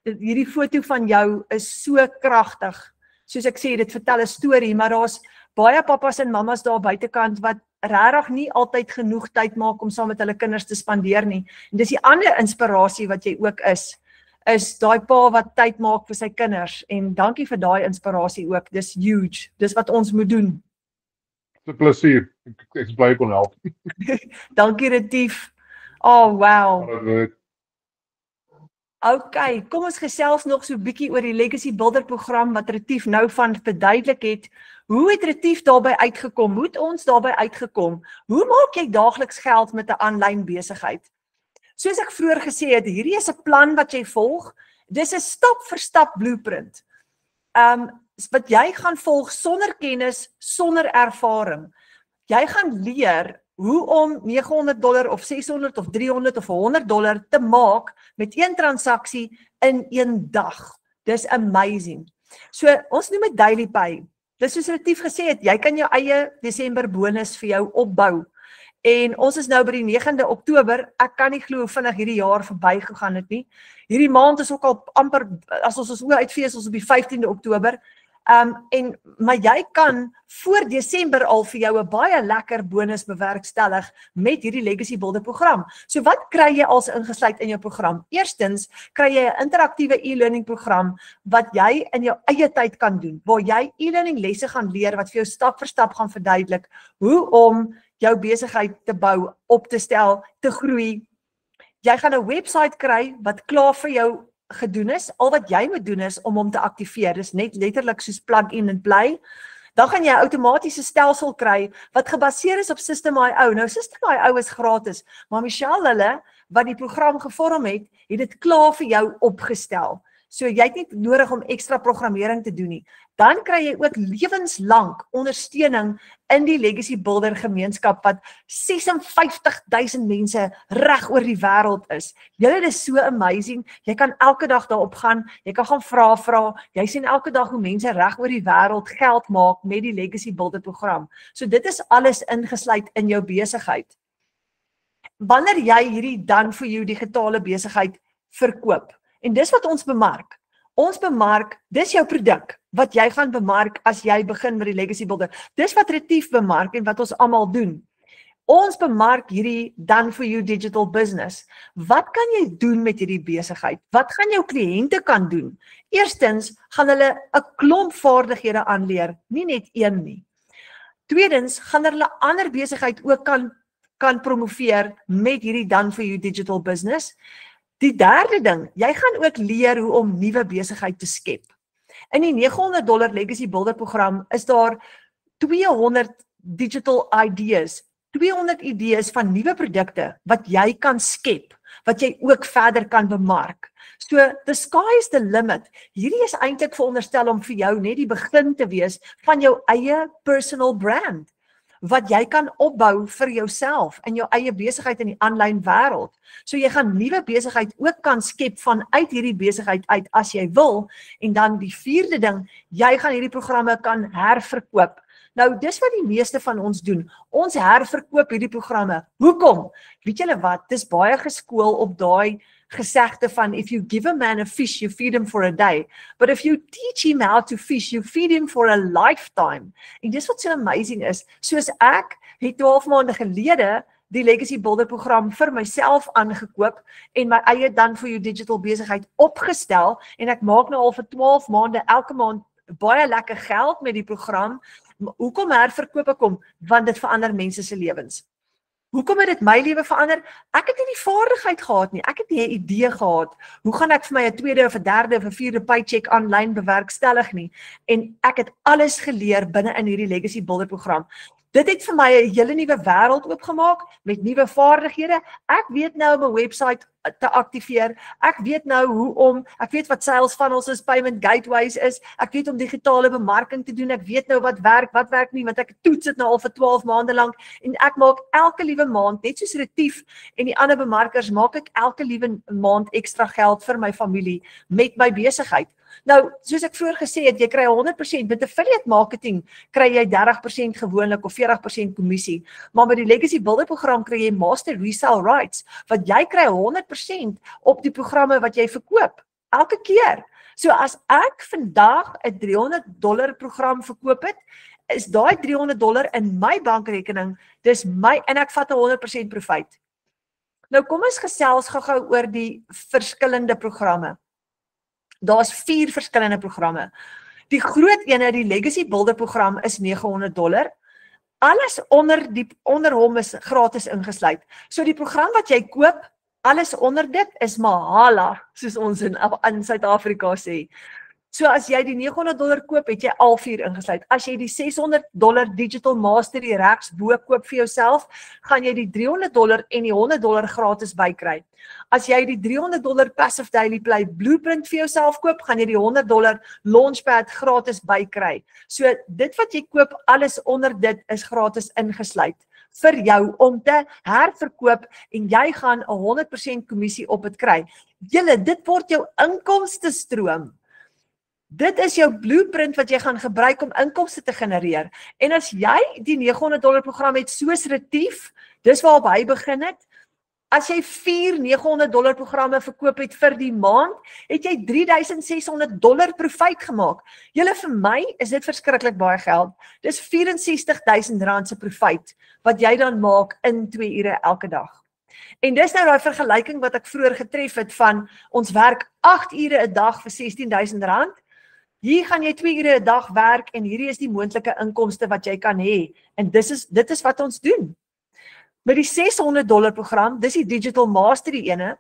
A: hierdie foto van jou is so kragtig. Soos ek sê, dit vertel 'n storie, maar daar's baie pappas en mammas daar buitekant wat regtig nie altyd genoeg tyd maak om saam met hulle kinders te spandeer nie. En dis die ander inspirasie wat jy ook is daai pa wat tyd maak vir sy kinders en dankie vir daai inspirasie ook. Dis huge. Dis wat ons moet doen.
F: Dis 'n plesier. Ek bly kon help.
A: Dankie Retief. Oh wow.
F: Maar,
A: Okay, kom ons gesels nog so 'n bietjie oor die Legacy Builder program wat Retief nou van verduidelik het. Hoe het Retief daarbey uitgekom? Hoe het ons daarbey uitgekom? Hoe maak jy daagliks geld met 'n aanlyn besigheid? Soos ek vroeër gesê het, hierdie is 'n plan wat jy volg. Dis 'n stap vir stap blueprint. Wat jy gaan volg sonder kennis, sonder ervaring. Jy gaan leer hoe om $900 of $600 of $300 of $100 te maak met een transaksie in een dag. Dis amazing. So ons noem dit Daily Pay. Dis soos Retief gesê het, jy kan jou eie Desember bonus vir jou opbou. En ons is nou by die 9de Oktober. Ek kan nie glo hoe vinnig hierdie jaar verbygegaan het nie. Hierdie maand is ook al amper, as ons oor uitfees, ons op die 15de Oktober. Maar jy kan voor Desember al vir jou 'n baie lekker bonus bewerkstellig met hierdie Legacy Builder program. So wat kry jy als ingesluit in jou program? Eerstens kry jy 'n interaktiewe e-learning program wat jy in jou eie tyd kan doen, waar jy e-learning lesse gaan leer wat vir jou stap vir stap gaan verduidelik hoe om jou besigheid te bou, op te stel, te groei. Jy gaan 'n webwerf kry wat klaar vir jou gedoen is. Al wat jy moet doen is om hom te aktiveer. Dis net letterlik soos plug in and play. Dan gaan jy 'n outomatiese stelsel kry wat gebaseer is op System.io. Nou System.io is gratis, maar Michelle hulle wat die program gevorm het dit klaar vir jou opgestel. So jy het nie nodig om ekstra programmering te doen nie. Dan kry jy ook lewenslank ondersteuning in die Legacy Builder gemeenskap wat 56,000 mense reg oor die wêreld is. Julle is so amazing. Jy kan elke dag daarop gaan, jy kan gaan vra. Jy sien elke dag hoe mense reg oor die wêreld geld maak met die Legacy Builder program. So dit is alles ingesluit in jou besigheid. Wanneer jy hierdie done for you digitale besigheid verkoop, en dis wat ons bemark. Ons bemark, dis jou produk wat jy gaan bemark as jy begin met die Legacy Builder. Dis wat Retief bemark en wat ons almal doen. Ons bemark hierdie done for you digital business. Wat kan jy doen met hierdie besigheid? Wat gaan jou kliënte kan doen? Eerstens gaan hulle 'n klomp vaardighede aanleer, nie net een nie. Tweedens gaan hulle ander besigheid ook kan promoveer met hierdie done for you digital business. Die derde ding, jy gaan ook leer hoe om nuwe besigheid te skep. In die $900 Legacy Builder program is daar 200 digital ideas, 200 idees van nuwe produkte wat jy kan skep, wat jy ook verder kan bemark. So the sky is the limit. Hierdie is eintlik veronderstel om vir jou net die begin te wees van jou eie personal brand, wat jy kan opbou vir jouself in jou eie besigheid in die aanlyn wêreld. So jy gaan nuwe besigheid ook kan skep vanuit hierdie besigheid uit as jy wil. En dan die vierde ding, jy gaan hierdie programme kan herverkoop. Nou dis wat die meeste van ons doen. Ons herverkoop hierdie programme. Hoekom? Weet julle wat? Dis baie geskool op daai gesegde van if you give a man a fish, you feed him for a day. But if you teach him how to fish, you feed him for a lifetime. En dis wat so amazing is. Soos ek het 12 maande gelede die Legacy Builder program vir myself aangekoop en my eie done for you digital besigheid opgestel en ek maak nou al vir 12 maande elke maand baie lekker geld met die program Hoekom herverkope kom? Want dit verander mense se lewens. Hoekom het dit my lewe verander? Ek het nie die vaardigheid gehad nie. Ek het nie 'n idee gehad. Hoe gaan ek vir my 'n tweede of 'n derde of 'n vierde paycheck aanlyn bewerkstellig nie? En ek het alles geleer binne in hierdie Legacy Builder program. Dit het vir my 'n hele nuwe wêreld oopgemaak met nuwe vaardighede. Ek weet nou om 'n website te aktiveer. Ek weet nou ek weet wat sales funnels is, payment gateways is. Ek weet om digitale bemarking te doen. Ek weet nou wat werk nie, want ek toets dit nou al vir 12 maande lank en ek maak elke liewe maand, net soos Retief en die ander bemarkers, maak ek elke liewe maand ekstra geld vir my familie met my besigheid. Nou, soos ek vroeër gesê het, jy kry 100% met affiliate marketing, kry jy 30% gewoonlik of 40% kommissie. Maar met die Legacy Builder program kry jy master resale rights, wat jy kry 100% op die programme wat jy verkoop, elke keer. So as ek vandag 'n $300 program verkoop het, is daai $300 in my bankrekening, dis my, en ek vat 100% profijt. Nou kom ons gesels gou-gou oor die verskillende programme. Daar's 4 verskillende programme. Die groot ene, die Legacy Builder program, is $900. Alles onder hom is gratis ingesluit. So die program wat jy koop, alles onder dit is mahala, soos ons in Suid-Afrika sê. So as jy die $900 koop, het jy al 4 ingesluit. As jy die $600 Digital Mastery regs bo koop vir jouself, gaan jy die $300 en die $100 gratis bykry. As jy die $300 Passive Daily Play Blueprint vir jouself koop, gaan jy die $100 Launchpad gratis bykry. So dit wat jy koop, alles onder dit is gratis ingesluit vir jou om te herverkoop en jy gaan 100% kommissie op dit kry. Julle, dit word jou inkomste stroom. Dit is jou blueprint wat jy gaan gebruik om inkomste te genereer. En as jy die $900 program het soos Retief, dis waarop hy begin het, as jy 4 $900 programme verkoop het vir die maand, het jy $3,600 profijt gemaak. Julle, vir my is dit verskriklik baie geld. Dis R64,000 se profijt wat jy dan maak in 2 ure elke dag. En dis nou daai vergelyking wat ek vroeër getref het van ons werk 8 ure 'n dag vir R16,000. Hier gaan jy 2 ure 'n dag werk en hierdie is die moontlike inkomste wat jy kan hê. En dit is wat ons doen. Met die $600 program, dis die Digital Mastery ene,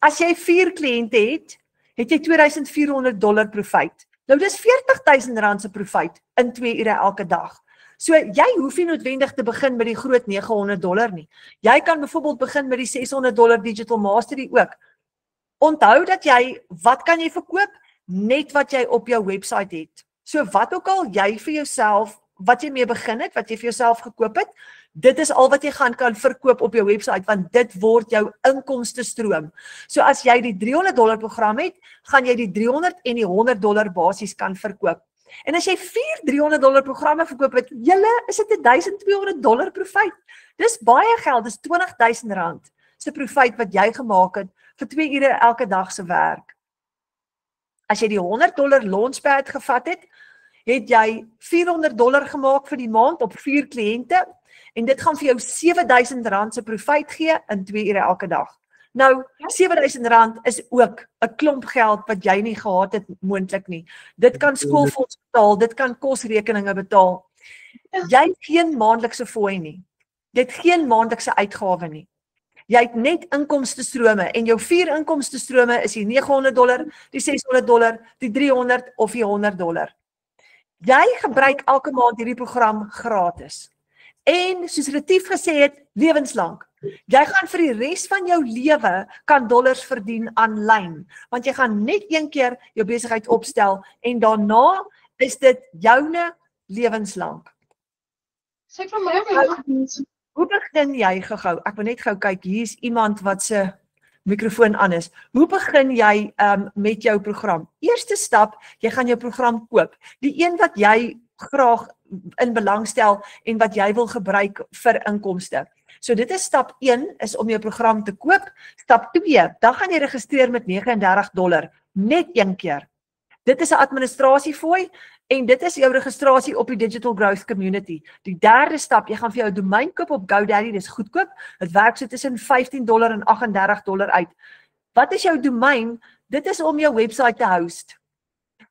A: as jy 4 kliënte het, het jy $2,400 profijt. Nou dis R40,000 se profijt in 2 ure elke dag. So jy hoef nie noodwendig te begin met die groot $900 nie. Jy kan byvoorbeeld begin met die $600 Digital Mastery ook. Onthou dat wat kan jy verkoop? Net wat jy op jou website het. So wat ook al jy vir jouself, wat jy mee begin het, wat jy vir jouself gekoop het, dit is al wat jy kan verkoop op jou website, want dit word jou inkomste stroom. So as jy die $300 program het, gaan jy die $300 en die $100 basies kan verkoop. En as jy 4 $300 programme verkoop het, is dit $1,200 profijt. Dis baie geld, dis R20,000 se profijt wat jy gemaak het vir 2 ure elke dag se werk. As jy die $100 Launchpad gevat het, het jy $400 gemaak vir die maand op 4 kliënte en dit gaan vir jou R7,000 se profijt gee in 2 ure elke dag. Nou, R7,000 is ook 'n klomp geld wat jy nie gehad het moontlik nie. Dit kan skoolfonds betaal, dit kan kosrekeninge betaal. Jy het geen maandelikse fooi nie. Jy het geen maandelikse uitgawe nie. Jy het net inkomste strome en jou 4 inkomste strome is die $900, die $600, die $300 of die $100. Jy gebruik elke maand hierdie program gratis. En soos Retief gesê het, lewenslank. Jy gaan vir die res van jou lewe kan dollars verdien aanlyn, want jy gaan net een keer jou besigheid opstel en daarna is dit joune lewenslank.
C: Sê vir my,
A: Hoe begin jy gou? Ek wil net gou kyk, hier is iemand wat se mikrofoon aan is. Hoe begin jy met jou program? Eerste stap, jy gaan jou program koop. Die een wat jy graag in belang stel en wat jy wil gebruik vir inkomste. So dit is stap 1, is om jou program te koop. Stap 2, dan gaan jy registreer met $39, net een keer. Dit is 'n administrasiefooi en dit is jou registrasie op die Digital Growth Community. Die derde stap, jy gaan vir jou domein koop op GoDaddy, dis goedkoop. Dit werk so tussen $15 en $38 uit. Wat is jou domein? Dit is om jou website te host,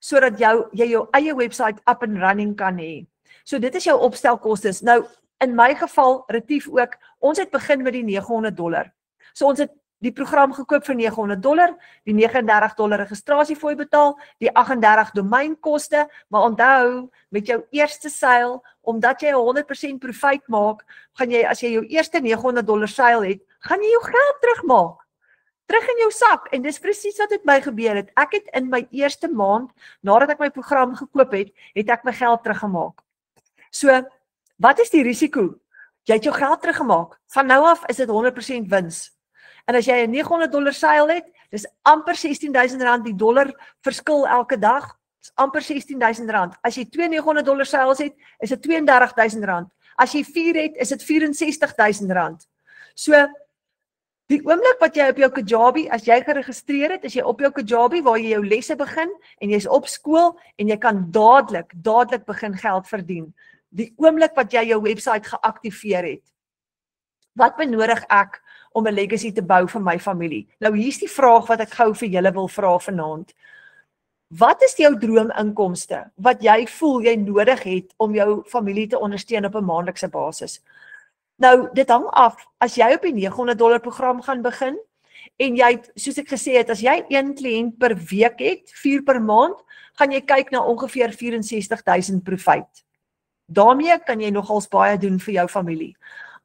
A: sodat jy jou eie website up and running kan hê. So dit is jou opstelkostes. Nou, in my geval, Retief ook, ons het begin met die $900. So ons het die program gekoop vir $900, die $39 registrasiefooi betaal, die 38 domeinkoste, maar onthou, met jou eerste seil, omdat jy 100% profijt maak, gaan jy, as jy jou eerste $900 seil het, gaan jy jou geld terugmaak. Terug in jou sak, en dis presies wat met my gebeur het. Ek het in my eerste maand, nadat ek my program gekoop het ek my geld teruggemaak. So, wat is die risiko? Jy het jou geld teruggemaak. Van nou af is dit 100% wins. En as jy 'n $900 seil het, dis amper R16.000 die dollar verskil elke dag. Dis amper R16.000. As jy 2 $900 seils het, is dit R32.000. As jy 4 het, is dit R64.000. So, die oomblik wat jy op jou Kajabi, as jy geregistreer het, is jy op jou Kajabi waar jy jou lesse begin en jy is op skool en jy kan dadelik begin geld verdien. Die oomblik wat jy jou website geactiveer het. Wat benodig ek om 'n legacy te bou vir my familie? Nou hier is die vraag wat ek gou vir julle wil vra vanaand. Wat is jou droominkomste wat jy voel jy nodig het om jou familie te ondersteun op 'n maandelikse basis? Nou, dit hang af, as jy op die $900 program gaan begin, en jy, soos ek gesê het, as jy 1 kliënt per week het, 4 per maand, gaan jy kyk na ongeveer $64.000 profijt. Daarmee kan jy nogals baie doen vir jou familie.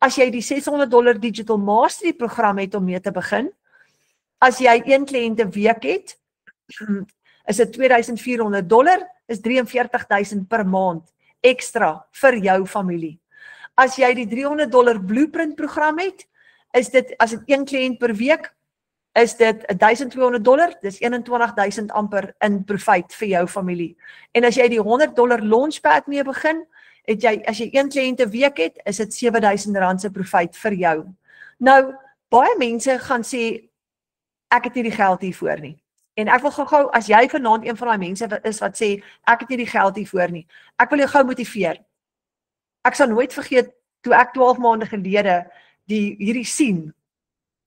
A: As jy die $600 Digital Mastery program het om mee te begin, as jy 1 kliënt 'n week het, is dit $2,400, is $43.000 per maand ekstra vir jou familie. As jy die $300 Blueprint program het, is dit, as dit 1 kliënt per week, is dit $1,200, dis $21.000 amper in profijt vir jou familie. En as jy die $100 Launchpad mee begin, het jy, as jy 1 kliënt 'n week het, is dit R7.000 se profijt vir jou. Nou, baie mense gaan sê, ek het nie die geld hiervoor nie. En ek wil gou, as jy vanaand een van die mense is wat sê, ek het nie die geld hiervoor nie, ek wil jou gou motiveer. Ek sal nooit vergeet, toe ek 12 maande gelede hierdie sien,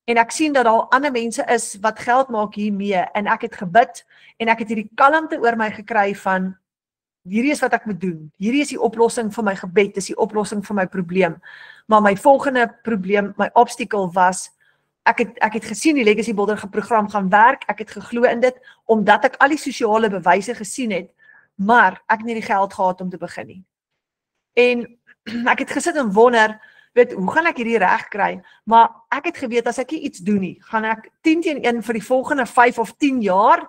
A: en ek sien dat daar ander mense is wat geld maak hiermee, en ek het gebid, en ek het hierdie kalmte oor my gekry van, hierdie is wat ek moet doen, hierdie is die oplossing vir my gebed, is die oplossing vir my probleem, maar my volgende probleem, my obstacle was, ek het gesien die Legacy Builder program gaan werk, ek het geglo in dit, omdat ek al die sosiale bewyse gesien het, maar ek het nie die geld gehad om te begin nie. En ek het gesit en wonder, weet, hoe gaan ek hierdie reg kry? Maar ek het geweet, as ek iets doen nie, gaan ek 10-1 vir die volgende 5 of 10 jaar,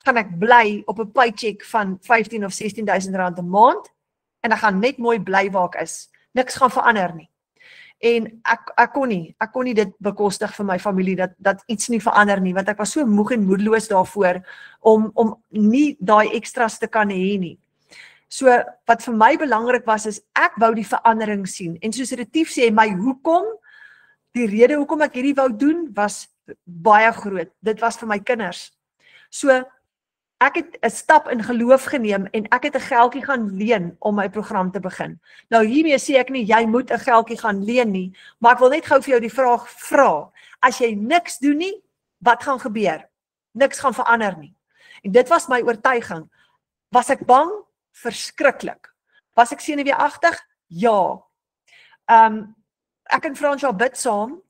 A: gaan ek bly op 'n paycheck van $15,000 of $16,000 'n maand, en ek gaan net mooi bly waar ek is. Niks gaan verander nie. En ek kon nie dit bekostig vir my familie, dat iets nie verander nie, want ek was so moeg en moedeloos daarvoor, om nie daai extras te kan hê nie. So, wat vir my belangrik was, is ek wou die verandering sien. En soos Retief sê, my hoekom, die rede hoekom ek hierdie wou doen, was baie groot. Dit was vir my kinders. So, ek het 'n stap in geloof geneem, en ek het 'n geldjie gaan leen om my program te begin. Nou hiermee sê ek nie, jy moet 'n geldjie gaan leen nie, maar ek wil net gou vir jou die vraag vra. As jy niks doen nie, wat gaan gebeur? Niks gaan verander nie. En dit was my oortuiging. Was ek bang? Verskriklik. Was ek senuweeagtig? Ja. Ek en Fransja bid saam,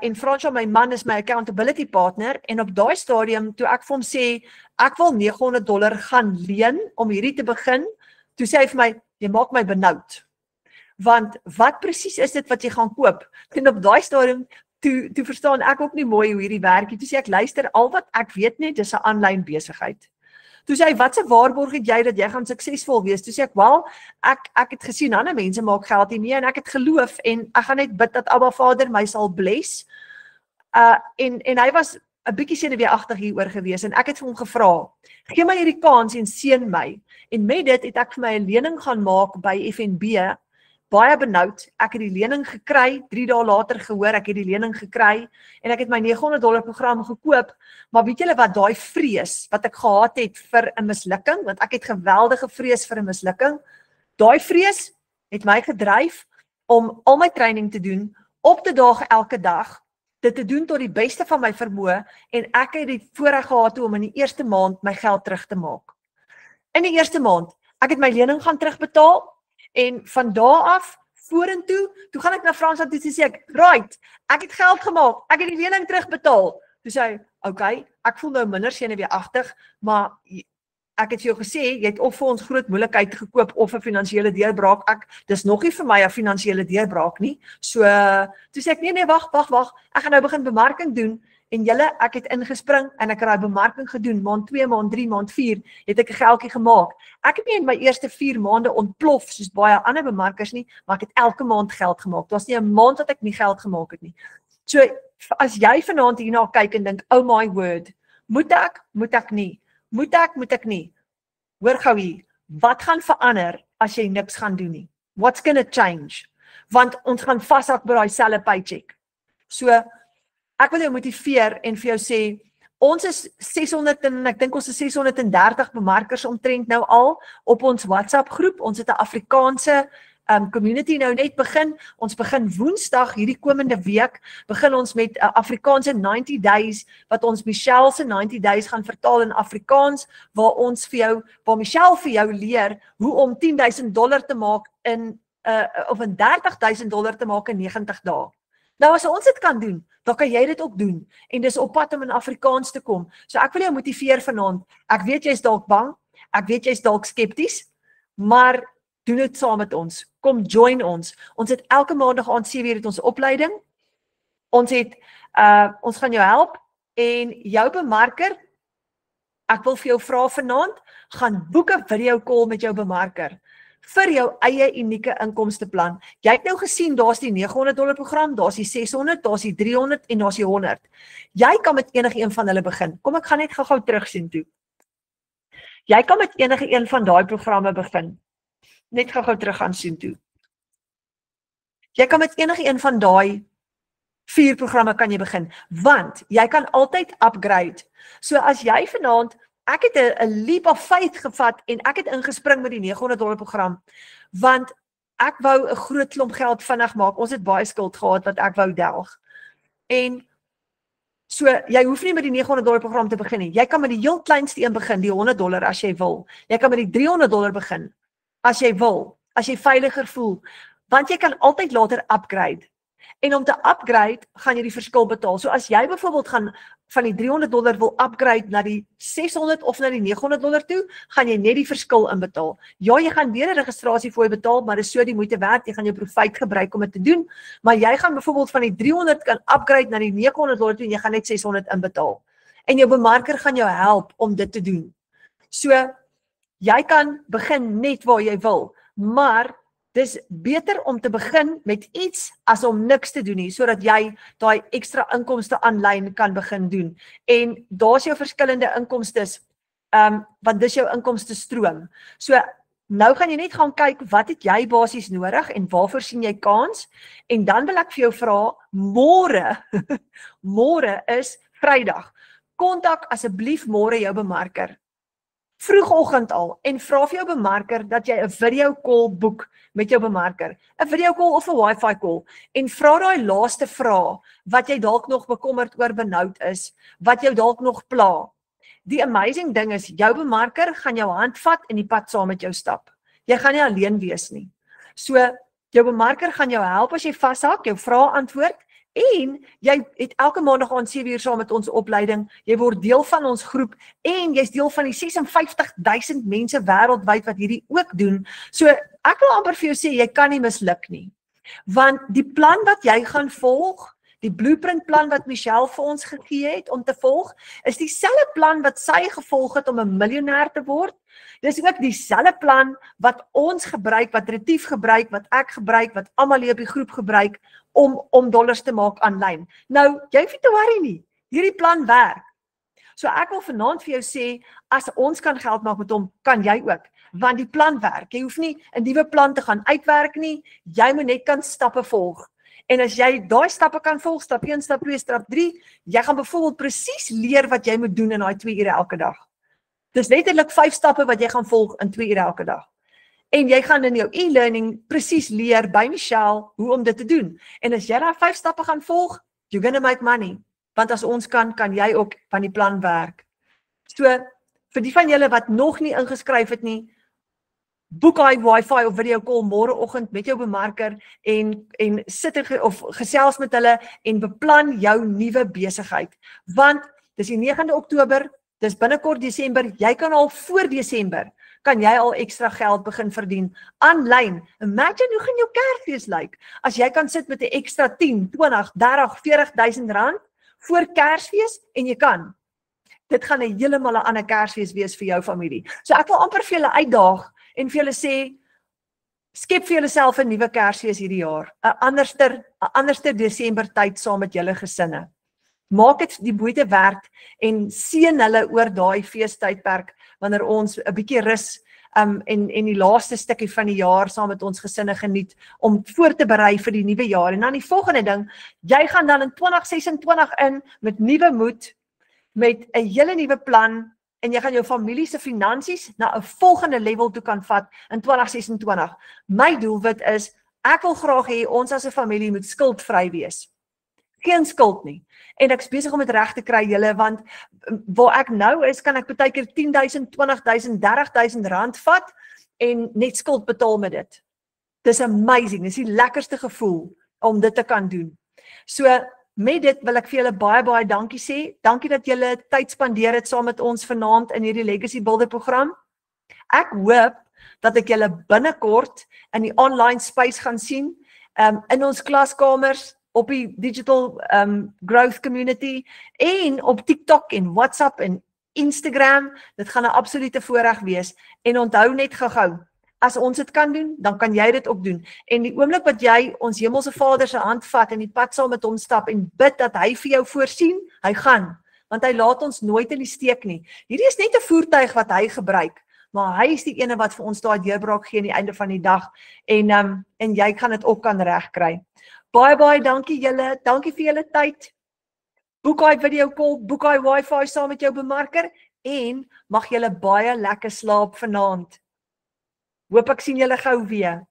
A: en Fransja, my man, is my accountability partner, en op daai stadium, toe ek vir hom sê, ek wil $900 gaan leen, om hierdie te begin, toe sê hy vir my, jy maak my benoud. Want, wat presies is dit wat jy gaan koop? En op daai stadium, toe verstaan ek ook nie mooi hoe hierdie werk, toe sê ek, luister, al wat ek weet nie, dis 'n aanlyn besigheid. Toe sê hy, wat se waarborg het jy dat jy gaan suksesvol wees? Toe sê ek, wel, ek het gesien, ander mense maak geld hiermee, en ek het geloof, en ek gaan net bid dat Abba Vader my sal bless. En hy was 'n bietjie senuweeagtig hieroor gewees, en ek het vir hom gevra, gee my hierdie kans en seën my. En met dit het ek vir my 'n lening gaan maak by FNB, baie benoud, ek het die lening gekry, 3 dae later gehoor, ek het die lening gekry, en ek het my $900 program gekoop, maar weet julle wat, daai vrees, wat ek gehad het vir 'n mislukking, want ek het geweldige vrees vir 'n mislukking, daai vrees het my gedryf, om al my training te doen, op te daag elke dag, dit te doen tot die beste van my vermoë, en ek het die voorreg gehad om in die eerste maand my geld terug te maak. In die eerste maand, ek het my lening gaan terugbetaal, En van daar af, vorentoe, toe gaan ek na Frans toe sê ek, right, ek het geld gemaak, ek het die lening terugbetaal. Toe sê hy, okay, ek voel nou minder senuweeagtig, maar ek het vir jou gesê, jy het of vir ons groot moeilikheid gekoop of 'n finansiële deurbraak. Dis nog nie vir my 'n finansiële deurbraak nie. So, toe sê ek, nee, wag, ek gaan nou begin bemarking doen. En julle, ek het ingespring en ek het daai bemarking gedoen, maand 2, maand 3, maand 4, het ek 'n geldjie gemaak. Ek het nie in my eerste 4 maande ontplof, soos baie ander bemarkers nie, maar ek het elke maand geld gemaak. Daar's nie 'n maand dat ek nie geld gemaak het nie. So, as jy vanaand hierna kyk en dink, oh my word, moet ek nie, moet ek nie. Hoor gou hier, wat gaan verander as jy niks gaan doen nie? What's gonna change? Want ons gaan vashak by daai selfe paycheck. So, ek wil jou motiveer en vir jou sê, ons is 600 en ek dink ons is 630 bemarkers omtrent nou al op ons WhatsApp groep. Ons het 'n Afrikaanse community nou net begin. Ons begin Woensdag hierdie komende week, begin ons met 'n Afrikaanse 90 days, wat ons Michelle se 90 days gaan vertaal in Afrikaans, waar Michelle vir jou leer hoe om $10,000 te maak of in $30,000 te maak in 90 dae. Nou as ons dit kan doen, dan kan jy dit ook doen. En dis op pad om in Afrikaans te kom. So ek wil jou motiveer vanaand. Ek weet jy's dalk bang, ek weet jy's dalk skepties, maar doen dit saam met ons. Kom join ons. Ons het elke maandag aand 7:00 het ons opleiding. Ons gaan jou help en jou bemarker, ek wil vir jou vra vanaand, gaan boek 'n video call met jou bemarker vir jou eie unieke inkomsteplan. Jy het nou gesien, daar's die $900 program, daar's die 600, daar's die 300 en daar's die 100. Jy kan met enige een van hulle begin. Kom, ek gaan net gou terugsien toe. Jy kan met enige een van daai programme begin. Net gou terug gaan sien toe. Jy kan met enige een van daai 4 programme kan jy begin, want jy kan altyd upgrade. So as jy vanaand, ek het 'n leap of faith gevat en ek het ingespring met die $900 program, want ek wou 'n groot klomp geld vinnig maak. Ons het baie skuld gehad wat ek wou delg. En so, jy hoef nie met die $900 program te begin nie. Jy kan met die heel kleinste een begin, die $100 as jy wil. Jy kan met die $300 begin, as jy wil, as jy veiliger voel, want jy kan altyd later upgrade. En om te upgrade, gaan jy die verskil betaal. So as jy byvoorbeeld gaan van die $300 wil upgrade na die 600 of na die $900 toe, gaan jy net die verskil inbetaal. Ja, jy gaan weer 'n registrasiefooi betaal, maar dis so die moeite werd. Jy gaan jou profijt gebruik om dit te doen, maar jy gaan byvoorbeeld van die 300 kan upgrade na die $900 toe en jy gaan net 600 inbetaal. En jou bemarker gaan jou help om dit te doen. So, jy kan begin net waar jy wil, maar dis beter om te begin met iets as om niks te doen nie, sodat jy daai ekstra inkomste aanlyn kan begin doen. En daar's jou verskillende inkomstes, want dis jou inkomste stroom. So nou gaan jy net gaan kyk, wat het jy basies nodig en waarvoor sien jy kans? En dan wil ek vir jou vra, môre is Vrydag. Kontak asseblief môre jou bemarker. Vroegoggend al en vra vir jou bemarker dat jy 'n video call boek met jou bemarker. 'n Video call of 'n Wi-Fi call en vra daai laaste vraag wat jy dalk nog bekommerd oor benoud is, wat jou dalk nog pla. Die amazing ding is, jou bemarker gaan jou hand vat en die pad saam met jou stap. Jy gaan nie alleen wees nie. So, jou bemarker gaan jou help as jy vashak, jou vrae antwoord. En jy het elke maandag aan 7:00 saam met ons opleiding, jy word deel van ons groep en jy's deel van die 56,000 mense wêreldwyd wat hierdie ook doen. So ek wil amper vir jou sê, jy kan nie misluk nie. Want die plan wat jy gaan volg, die blueprint plan wat Michelle vir ons gegee het om te volg, is dieselfde plan wat sy gevolg het om 'n miljonair te word. Dis ook dieselfde plan wat ons gebruik, wat Retief gebruik, wat ek gebruik, wat almal hier op die groep gebruik, om dollars te maak aanlyn. Nou, jy hoef nie te worry nie. Hierdie plan werk. So ek wil vanaand vir jou sê, as ons kan geld maak met hom, kan jy ook. Want die plan werk. Jy hoef nie 'n nuwe plan te gaan uitwerk nie. Jy moet net kan stappe volg. En as jy daai stappe kan volg, stap 1, stap 2, stap 3, jy gaan byvoorbeeld presies leer wat jy moet doen in daai 2 ure elke dag. Dis letterlik 5 stappe wat jy gaan volg in 2 ure elke dag. En jy gaan in jou e-learning presies leer by Michelle hoe om dit te doen. En as jy daai 5 stappe gaan volg, you're gonna make money. Want as ons kan jy ook van die plan werk. So, vir die van julle wat nog nie ingeskryf het nie, boek hy wifi of video call môreoggend met jou bemarker en sit of gesels met hulle en beplan jou nuwe besigheid. Want dis die 9de Oktober, dis binnekort Desember, jy kan al voor Desember kan jy al ekstra geld begin verdien aanlyn. Imagine hoe gaan jou Kersfees lyk as jy kan sit met 'n ekstra 10, 20, 30, 40.000 rand voor Kersfees en jy kan. Dit gaan 'n heeltemal 'n ander Kersfees wees vir jou familie. So ek wil amper vir julle uitdaag en vir julle sê, skep vir julleself 'n nuwe Kersfees hierdie jaar, 'n anderster Desember tyd saam met julle gesinne. Maak dit die moeite werd en seën hulle oor daai feestydperk wanneer ons 'n bietjie rus en die laaste stukkie van die jaar saam met ons gesinne geniet om voor te berei vir die nuwe jaar. En dan die volgende ding, jy gaan dan in 2026 in met nuwe moed, met 'n hele nuwe plan en jy gaan jou familie se finansies na 'n volgende level toe kan vat in 2026. My doelwit is, ek wil graag hê ons as 'n familie moet skuldvry wees. Geen skuld nie. En ek's besig om dit reg te kry julle, want waar ek nou is, kan ek baie keer 10.000, 20.000, 30.000 rand vat en net skuld betaal met dit. Dis amazing, dis die lekkerste gevoel om dit te kan doen. So met dit wil ek vir julle baie dankie sê. Dankie dat julle tyd spandeer het saam met ons vanaand in hierdie Legacy Builder program. Ek hoop dat ek julle binnekort in die online space gaan sien, in ons klaskamers, op die digital growth community en op TikTok en WhatsApp en Instagram. Dit gaan 'n absolute voorreg wees. En onthou net gou-gou, as ons dit kan doen, dan kan jy dit ook doen. En die oomblik wat jy ons Hemelse Vader se hand vat en die pad saam met hom stap en bid dat hy vir jou voorsien, hy gaan, want hy laat ons nooit in die steek nie. Hierdie is net 'n voertuig wat hy gebruik, maar hy is die ene wat vir ons daai deurbraak gee aan die einde van die dag en jy gaan dit ook kan regkry. Baie dankie julle, dankie vir julle tyd. Boek hy video call, boek hy wifi saam met jou bemarker en mag julle baie lekker slaap vanaand. Hoop ek sien julle gou weer.